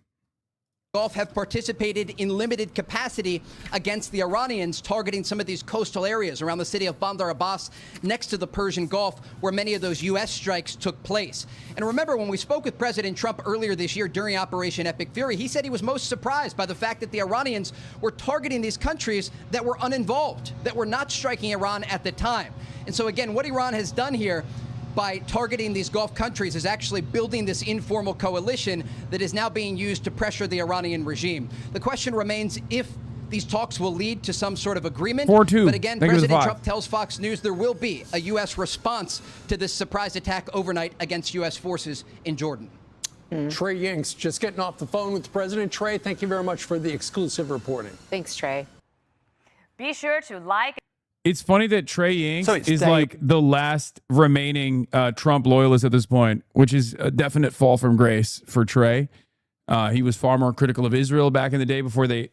Gulf have participated in limited capacity against the Iranians, targeting some of these coastal areas around the city of Bandar Abbas next to the Persian Gulf, where many of those U.S. strikes took place. And remember, when we spoke with President Trump earlier this year during Operation Epic Fury, he said he was most surprised by the fact that the Iranians were targeting these countries that were uninvolved, that were not striking Iran at the time. And so again, what Iran has done here by targeting these Gulf countries is actually building this informal coalition that is now being used to pressure the Iranian regime. The question remains if these talks will lead to some sort of agreement. 4-2. But again, President Trump tells Fox News there will be a U.S. response to this surprise attack overnight against U.S. forces in Jordan. Trey Yingst just getting off the phone with the president. Trey, thank you very much for the exclusive reporting. Thanks, Trey. Be sure to like. It's funny that Trey Yingst is like the last remaining Trump loyalist at this point, which is a definite fall from grace for Trey. He was far more critical of Israel back in the day before they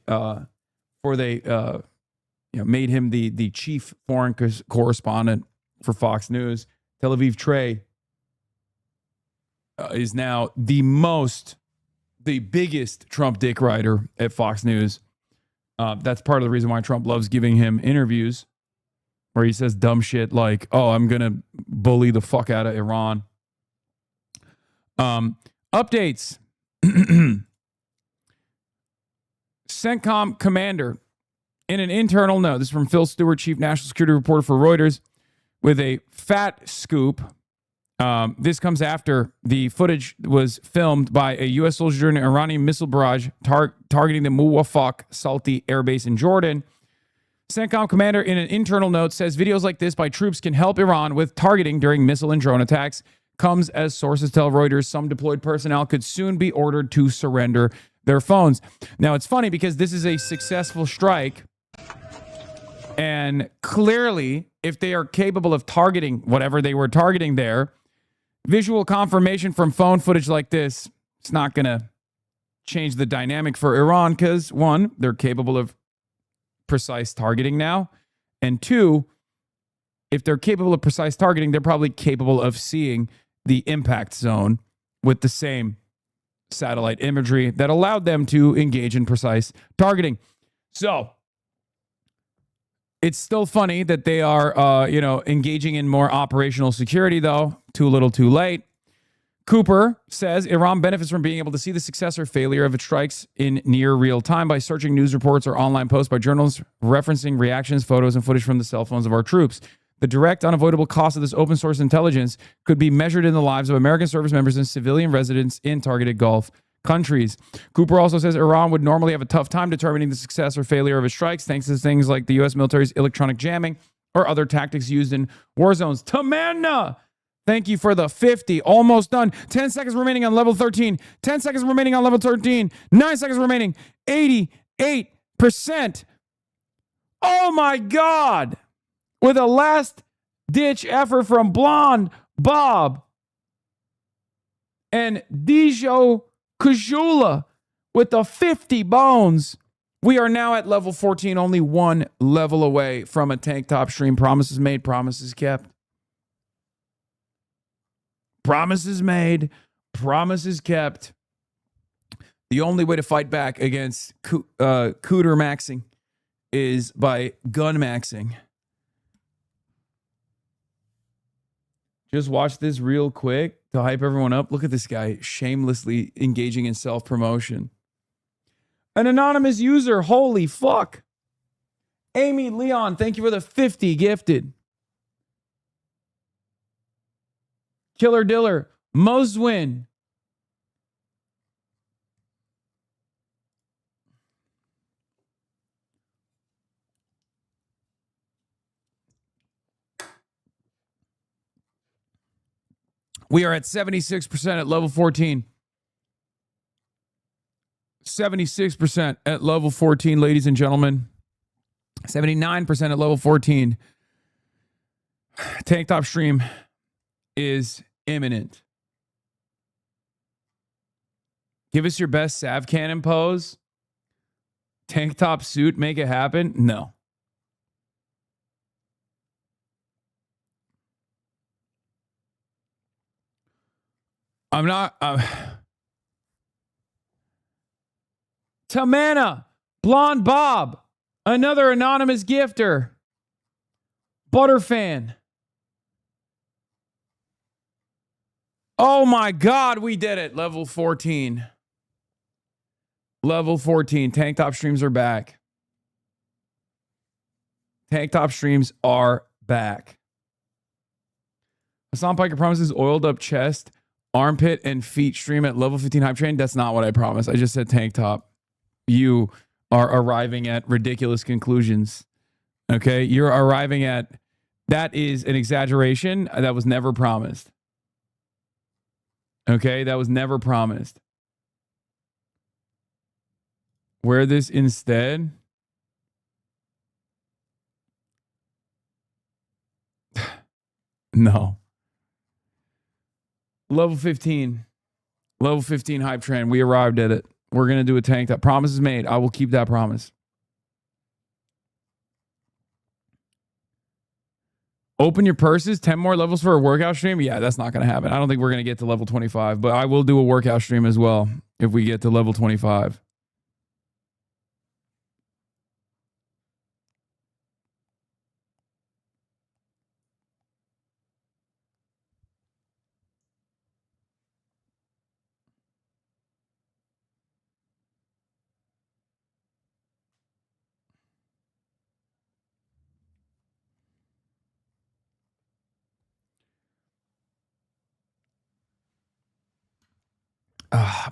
made him the chief foreign correspondent for Fox News. Tel Aviv Trey is now the biggest Trump dick rider at Fox News. That's part of the reason why Trump loves giving him interviews, where he says dumb shit like, oh, I'm going to bully the fuck out of Iran. Updates. CENTCOM commander in an internal note, this is from Phil Stewart, chief national security reporter for Reuters, with a fat scoop. This comes after the footage was filmed by a U.S. soldier during an Iranian missile barrage targeting the Muwafaq Salti air base in Jordan. CENTCOM commander in an internal note says videos like this by troops can help Iran with targeting during missile and drone attacks. Comes as sources tell Reuters some deployed personnel could soon be ordered to surrender their phones. Now, it's funny because this is a successful strike. And clearly, if they are capable of targeting whatever they were targeting there, visual confirmation from phone footage like this, it's not going to change the dynamic for Iran because, one, they're capable of precise targeting now. And two, if they're capable of precise targeting, they're probably capable of seeing the impact zone with the same satellite imagery that allowed them to engage in precise targeting. So it's still funny that they are, engaging in more operational security, though. Too little, too late. Cooper says Iran benefits from being able to see the success or failure of its strikes in near real time by searching news reports or online posts by journalists referencing reactions, photos, and footage from the cell phones of our troops. The direct, unavoidable cost of this open source intelligence could be measured in the lives of American service members and civilian residents in targeted Gulf countries. Cooper also says Iran would normally have a tough time determining the success or failure of its strikes thanks to things like the U.S. military's electronic jamming or other tactics used in war zones. Tamanna! Thank you for the 50. Almost done. 10 seconds remaining on level 13. 10 seconds remaining on level 13. 9 seconds remaining. 88%. Oh my God. With a last-ditch effort from Blonde Bob and Dijo Kajula with the 50 bones. We are now at level 14, only one level away from a tank top stream. Promises made, promises kept. Promises made, promises kept. The only way to fight back against cooter maxing is by gun maxing. Just watch this real quick to hype everyone up. Look at this guy shamelessly engaging in self-promotion. An anonymous user. Holy fuck. Amy Leon, thank you for the 50 gifted. Killer Diller. Moswin. We are at 76% at level 14. 76% at level 14, ladies and gentlemen. 79% at level 14. Tank top stream is imminent. Give us your best Sav Cannon pose. Tank top suit, make it happen? No. I'm not. Tamanna, Blonde Bob, another anonymous gifter. Butterfan. Oh my God, we did it. Level 14. Level 14. Tank top streams are back. Tank top streams are back. Hassan Piker promises oiled up chest, armpit, and feet stream at level 15 hype train. That's not what I promised. I just said tank top. You are arriving at ridiculous conclusions. Okay? You're arriving at, that is an exaggeration that was never promised. Okay? That was never promised. Wear this instead. No. Level 15. Level 15 hype train. We arrived at it. We're going to do a tank top. Promise is made. I will keep that promise. Open your purses. 10 more levels for a workout stream? Yeah, that's not going to happen. I don't think we're going to get to level 25, but I will do a workout stream as well if we get to level 25.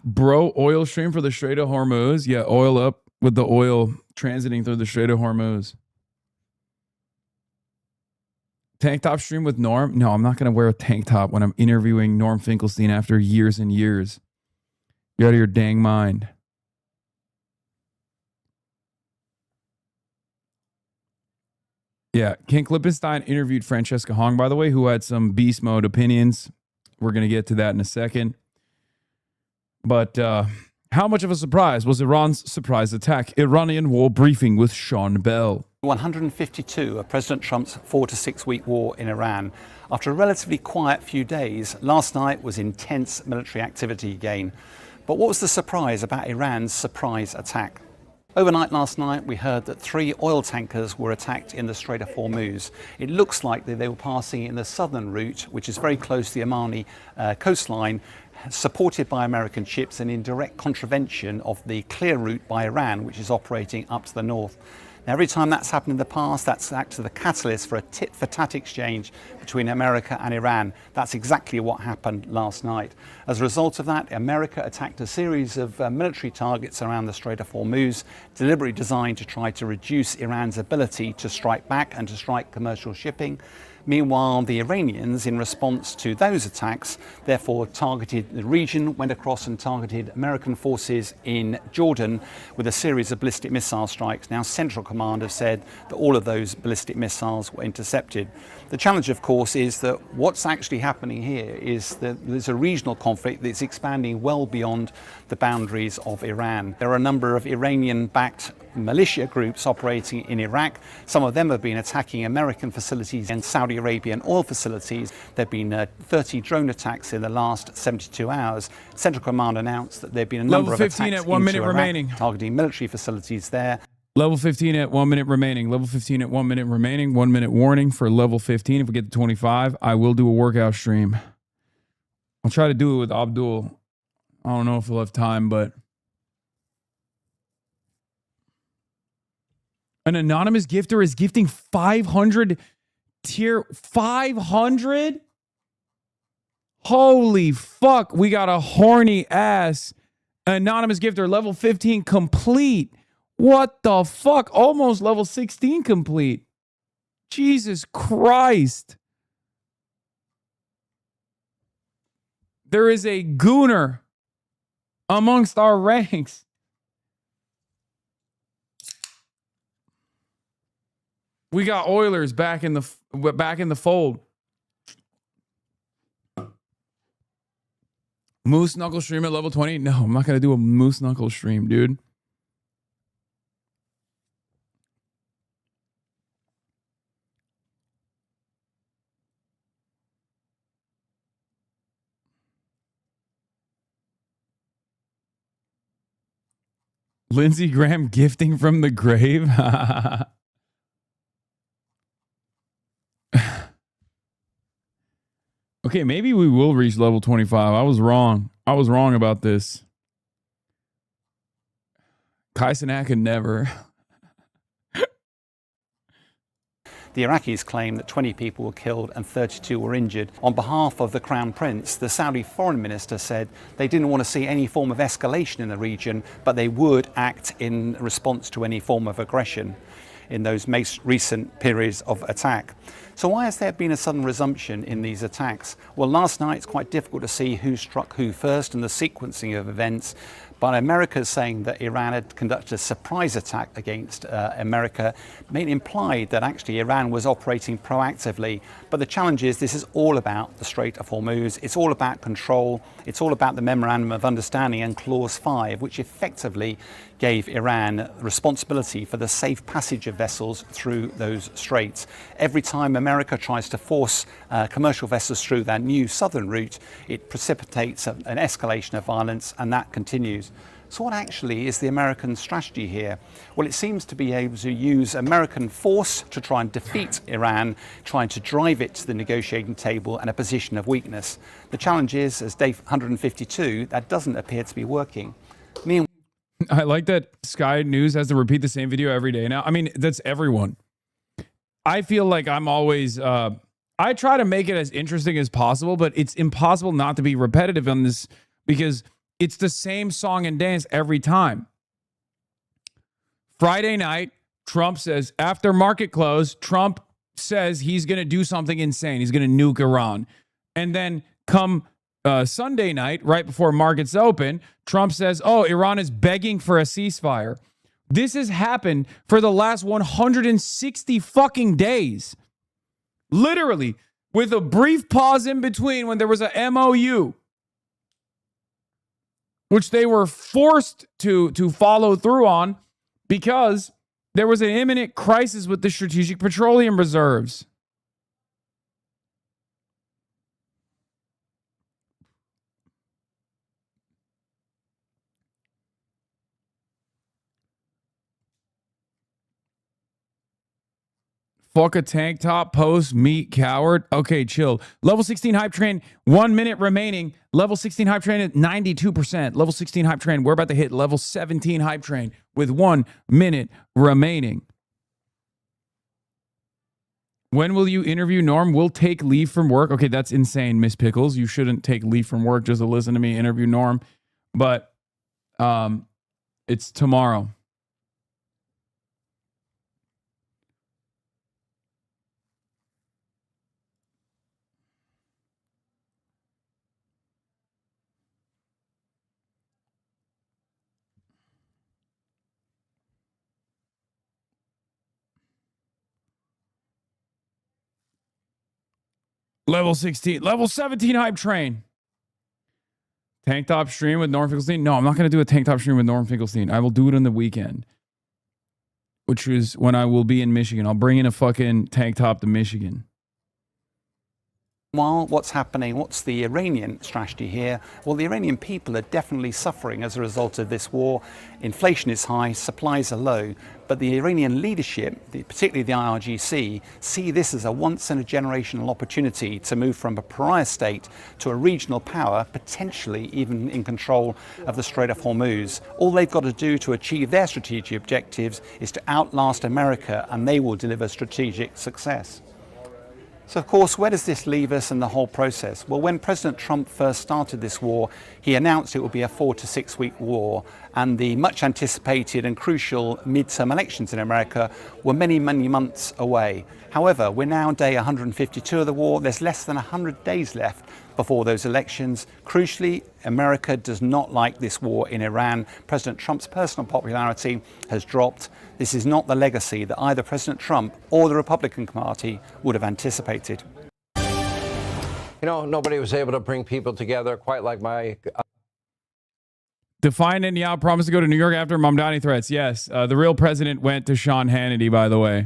Bro, oil stream for the Strait of Hormuz. Yeah, oil up with the oil transiting through the Strait of Hormuz. Tank top stream with Norm? No, I'm not going to wear a tank top when I'm interviewing Norm Finkelstein after years and years. You're out of your dang mind. Yeah, Ken Klippenstein interviewed Francesca Hong, by the way, who had some beast mode opinions. We're going to get to that in a second. But how much of a surprise was Iran's surprise attack? Iranian war briefing with Sean Bell. 152 of President Trump's 4 to 6 week war in Iran. After a relatively quiet few days, last night was intense military activity again. But what was the surprise about Iran's surprise attack? Overnight last night, we heard that 3 oil tankers were attacked in the Strait of Hormuz. It looks like that they were passing in the southern route, which is very close to the Omani coastline, supported by American ships and in direct contravention of the clear route by Iran, which is operating up to the north. Now, every time that's happened in the past, that's acted as the catalyst for a tit-for-tat exchange between America and Iran. That's exactly what happened last night. As a result of that, America attacked a series of military targets around the Strait of Hormuz, deliberately designed to try to reduce Iran's ability to strike back and to strike commercial shipping. Meanwhile, the Iranians, in response to those attacks, therefore targeted the region, went across and targeted American forces in Jordan with a series of ballistic missile strikes. Now, Central Command have said that all of those ballistic missiles were intercepted. The challenge, of course, is that what's actually happening here is that there's a regional conflict that's expanding well beyond the boundaries of Iran. There are a number of Iranian-backed militia groups operating in Iraq. Some of them have been attacking American facilities and Saudi Arabian oil facilities. There have been 30 drone attacks in the last 72 hours. Central Command announced that there have been a number of attacks at 1 minute into Iraq, remaining. targeting military facilities there. Level 15 at 1 minute remaining. Level 15 at 1 minute remaining. 1 minute warning for level 15. If we get to 25, I will do a workout stream. I'll try to do it with Abdul. I don't know if we'll have time, but an anonymous gifter is gifting 500 tier 500. Holy fuck. We got a horny ass anonymous gifter, level 15 complete. What the fuck? Almost level 16 complete. Jesus Christ. There is a gooner amongst our ranks. We got Oilers back in the fold. Moose Knuckle stream at level 20? No, I'm not going to do a Moose Knuckle stream, dude. Lindsey Graham gifting from the grave. Okay, maybe we will reach level 25. I was wrong. I was wrong about this. Kaisenak could never. The Iraqis claim that 20 people were killed and 32 were injured. On behalf of the Crown Prince, the Saudi foreign minister said they didn't want to see any form of escalation in the region, but they would act in response to any form of aggression in those most recent periods of attack. So why has there been a sudden resumption in these attacks? Well, last night it's quite difficult to see who struck who first and the sequencing of events. But America is saying that Iran had conducted a surprise attack against America, implied that actually Iran was operating proactively. But the challenge is this is all about the Strait of Hormuz. It's all about control. It's all about the Memorandum of Understanding and Clause 5, which effectively gave Iran responsibility for the safe passage of vessels through those straits. Every time America tries to force commercial vessels through that new southern route, it precipitates an escalation of violence, and that continues. So what actually is the American strategy here? Well, it seems to be able to use American force to try and defeat Iran, trying to drive it to the negotiating table and a position of weakness. The challenge is, as day 152, that doesn't appear to be working. I like that Sky News has to repeat the same video every day now. I mean, that's everyone. I feel like I'm always... I try to make it as interesting as possible, but it's impossible not to be repetitive on this because It's the same song and dance every time. Friday night, Trump says, after market close, Trump says he's going to do something insane. He's going to nuke Iran. And then come Sunday night, right before markets open, Trump says, oh, Iran is begging for a ceasefire. This has happened for the last 160 fucking days. Literally, with a brief pause in between when there was a MOU, which they were forced to follow through on because there was an imminent crisis with the strategic petroleum reserves. Fuck a tank top, post, meat, coward. Okay, chill. Level 16 hype train, 1 minute remaining. Level 16 hype train at 92%. Level 16 hype train, we're about to hit level 17 hype train with 1 minute remaining. When will you interview Norm? We'll take leave from work. Okay, that's insane, Miss Pickles. You shouldn't take leave from work just to listen to me interview Norm. But it's tomorrow. Level 16, level 17 hype train. Tank top stream with Norm Finkelstein. No, I'm not going to do a tank top stream with Norm Finkelstein. I will do it on the weekend, which is when I will be in Michigan. I'll bring in a fucking tank top to Michigan. Well, what's happening? What's the Iranian strategy here? Well, the Iranian people are definitely suffering as a result of this war. Inflation is high, supplies are low, but the Iranian leadership, particularly the IRGC, see this as a once-in-a-generational opportunity to move from a pariah state to a regional power, potentially even in control of the Strait of Hormuz. All they've got to do to achieve their strategic objectives is to outlast America, and they will deliver strategic success. So, of course, where does this leave us in the whole process? Well, when President Trump first started this war, he announced it would be a 4 to 6 week war, and the much anticipated and crucial midterm elections in America were many, many months away. However, we're now day 152 of the war. There's less than 100 days left before those elections. Crucially, America does not like this war in Iran. President Trump's personal popularity has dropped. This is not the legacy that either President Trump or the Republican Party would have anticipated. You know, nobody was able to bring people together quite like my... Defiant Netanyahu promised to go to New York after Mamdani threats. Yes, the real president went to Sean Hannity, by the way.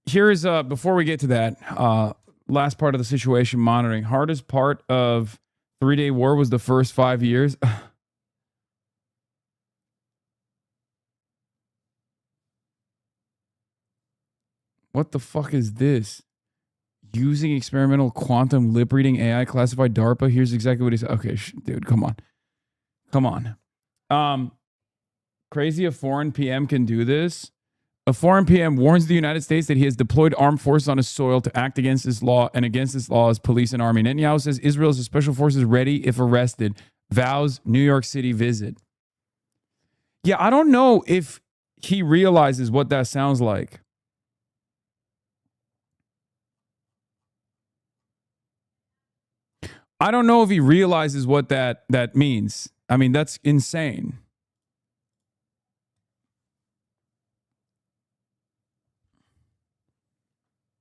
Here's, before we get to that, last part of the situation monitoring. Hardest part of 3-day war was the first 5 years. What the fuck is this? Using experimental quantum lip reading AI classified DARPA. Here's exactly what he said. Okay, dude, come on. Come on. Crazy a foreign PM can do this. A foreign PM warns the United States that he has deployed armed forces on his soil to act against his law, and against his law is police and army. Netanyahu says Israel has special forces ready if arrested. Vows New York City visit. Yeah, I don't know if he realizes what that sounds like. I don't know if he realizes what that means. I mean, that's insane.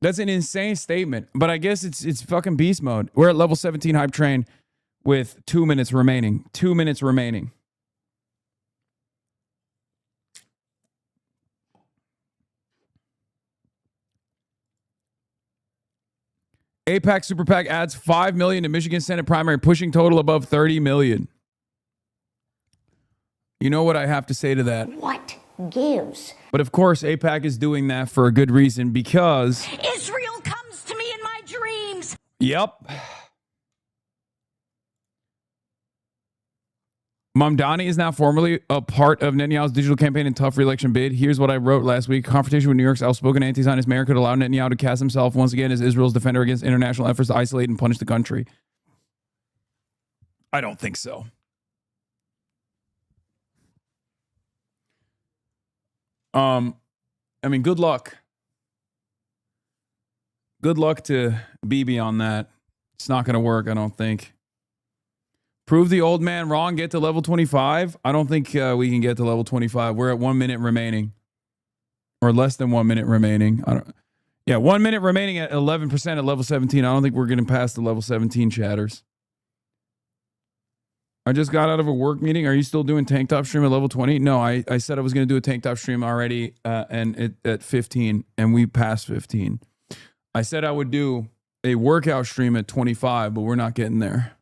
That's an insane statement, but I guess it's fucking beast mode. We're at level 17 hype train with 2 minutes remaining. 2 minutes remaining. AIPAC Super PAC adds $5 million to Michigan Senate primary, pushing total above $30 million. You know what I have to say to that? What gives? But of course, AIPAC is doing that for a good reason, because Israel comes to me in my dreams. Yep. Mamdani is now formally a part of Netanyahu's digital campaign and tough re-election bid. Here's what I wrote last week. Confrontation with New York's outspoken anti-Zionist mayor could allow Netanyahu to cast himself once again as Israel's defender against international efforts to isolate and punish the country. I don't think so. I mean, good luck. Good luck to Bibi on that. It's not going to work, I don't think. Prove the old man wrong, get to level 25. I don't think we can get to level 25. We're at 1 minute remaining. Or less than 1 minute remaining. 1 minute remaining at 11% at level 17. I don't think we're getting past the level 17 chatters. I just got out of a work meeting. Are you still doing tank top stream at level 20? No, I said I was going to do a tank top stream already at 15, and we passed 15. I said I would do a workout stream at 25, but we're not getting there.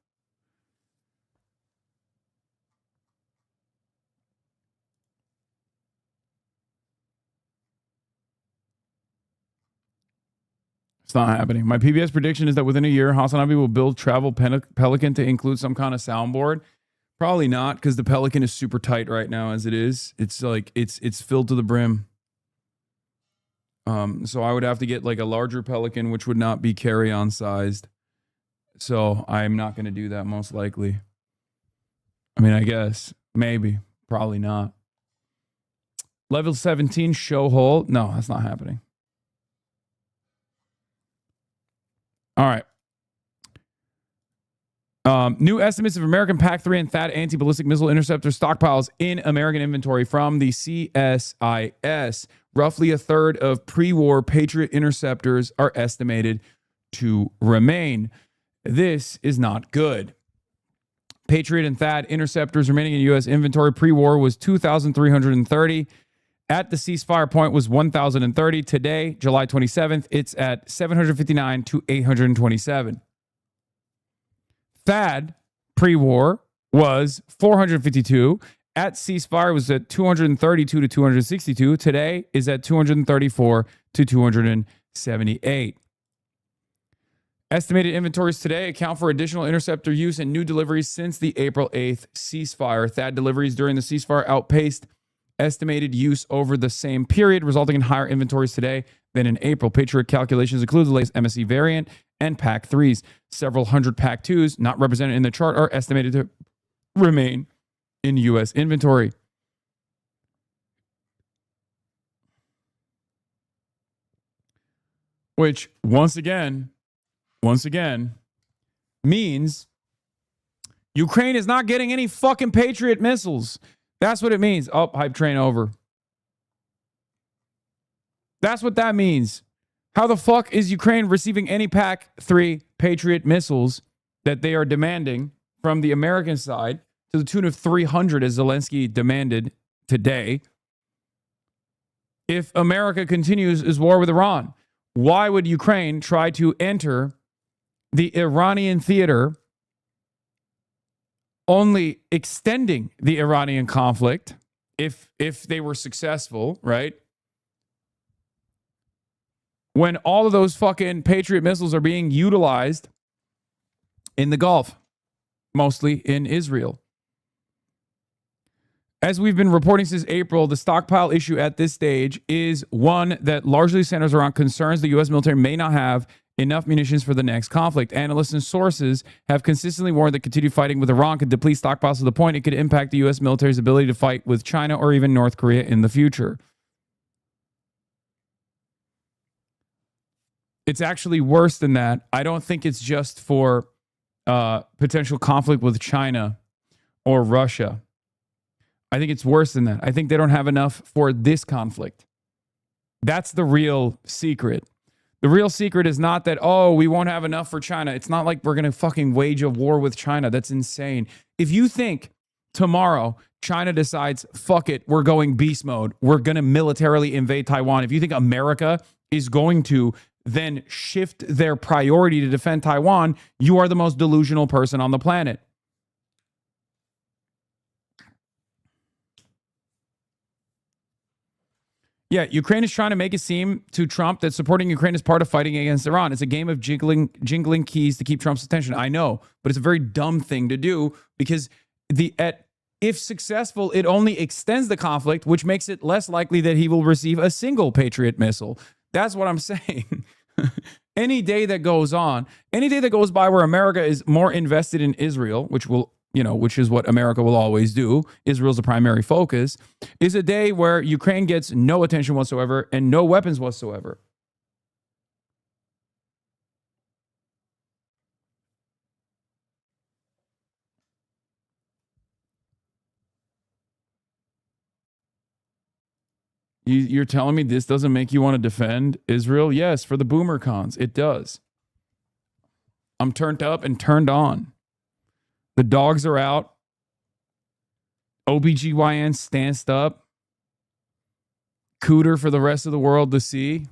It's not happening. My PBS prediction is that within a year, Hasanabi will build travel Pelican to include some kind of soundboard. Probably not, because the Pelican is super tight right now as it is. It's like it's filled to the brim. So I would have to get like a larger Pelican, which would not be carry-on sized. So I'm not going to do that most likely. I mean, I guess maybe, probably not. Level 17 show hole. No, that's not happening. All right. New estimates of American PAC-3 and THAAD anti-ballistic missile interceptor stockpiles in American inventory from the CSIS. Roughly a third of pre-war Patriot interceptors are estimated to remain. This is not good. Patriot and THAAD interceptors remaining in U.S. inventory pre-war was 2,330. At the ceasefire point was 1,030. Today, July 27th, it's at 759 to 827. THAAD pre-war was 452. At ceasefire was at 232 to 262. Today is at 234 to 278. Estimated inventories today account for additional interceptor use and new deliveries since the April 8th ceasefire. THAAD deliveries during the ceasefire outpaced estimated use over the same period, resulting in higher inventories today than in April. Patriot calculations include the latest MSE variant and PAC-3s. Several hundred PAC-2s, not represented in the chart, are estimated to remain in U.S. inventory. Which, once again, means Ukraine is not getting any fucking Patriot missiles. That's what it means. Oh, hype train over. That's what that means. How the fuck is Ukraine receiving any PAC-3 Patriot missiles that they are demanding from the American side to the tune of 300 as Zelensky demanded today? If America continues its war with Iran, why would Ukraine try to enter the Iranian theater, only extending the Iranian conflict if they were successful, right? When all of those fucking Patriot missiles are being utilized in the Gulf, mostly in Israel. As we've been reporting since April, the stockpile issue at this stage is one that largely centers around concerns the U.S. military may not have enough munitions for the next conflict. Analysts and sources have consistently warned that continued fighting with Iran could deplete stockpiles to the point it could impact the U.S. military's ability to fight with China or even North Korea in the future. It's actually worse than that. I don't think it's just for potential conflict with China or Russia. I think it's worse than that. I think they don't have enough for this conflict. That's the real secret. The real secret is not that, oh, we won't have enough for China. It's not like we're going to fucking wage a war with China. That's insane. If you think tomorrow China decides, fuck it, we're going beast mode, we're going to militarily invade Taiwan, if you think America is going to then shift their priority to defend Taiwan, you are the most delusional person on the planet. Yeah, Ukraine is trying to make it seem to Trump that supporting Ukraine is part of fighting against Iran. It's a game of jingling keys to keep Trump's attention. I know, but it's a very dumb thing to do because If successful, it only extends the conflict, which makes it less likely that he will receive a single Patriot missile. That's what I'm saying. Any day that goes on, any day that goes by where America is more invested in Israel, which is what America will always do, Israel's the primary focus, is a day where Ukraine gets no attention whatsoever and no weapons whatsoever. You're telling me this doesn't make you want to defend Israel? Yes, for the boomer cons, it does. I'm turned up and turned on. The dogs are out. OBGYN stanced up. Cooter for the rest of the world to see.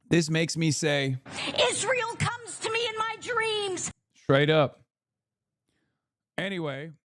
This makes me say, Israel comes to me in my dreams. straight up. Anyway,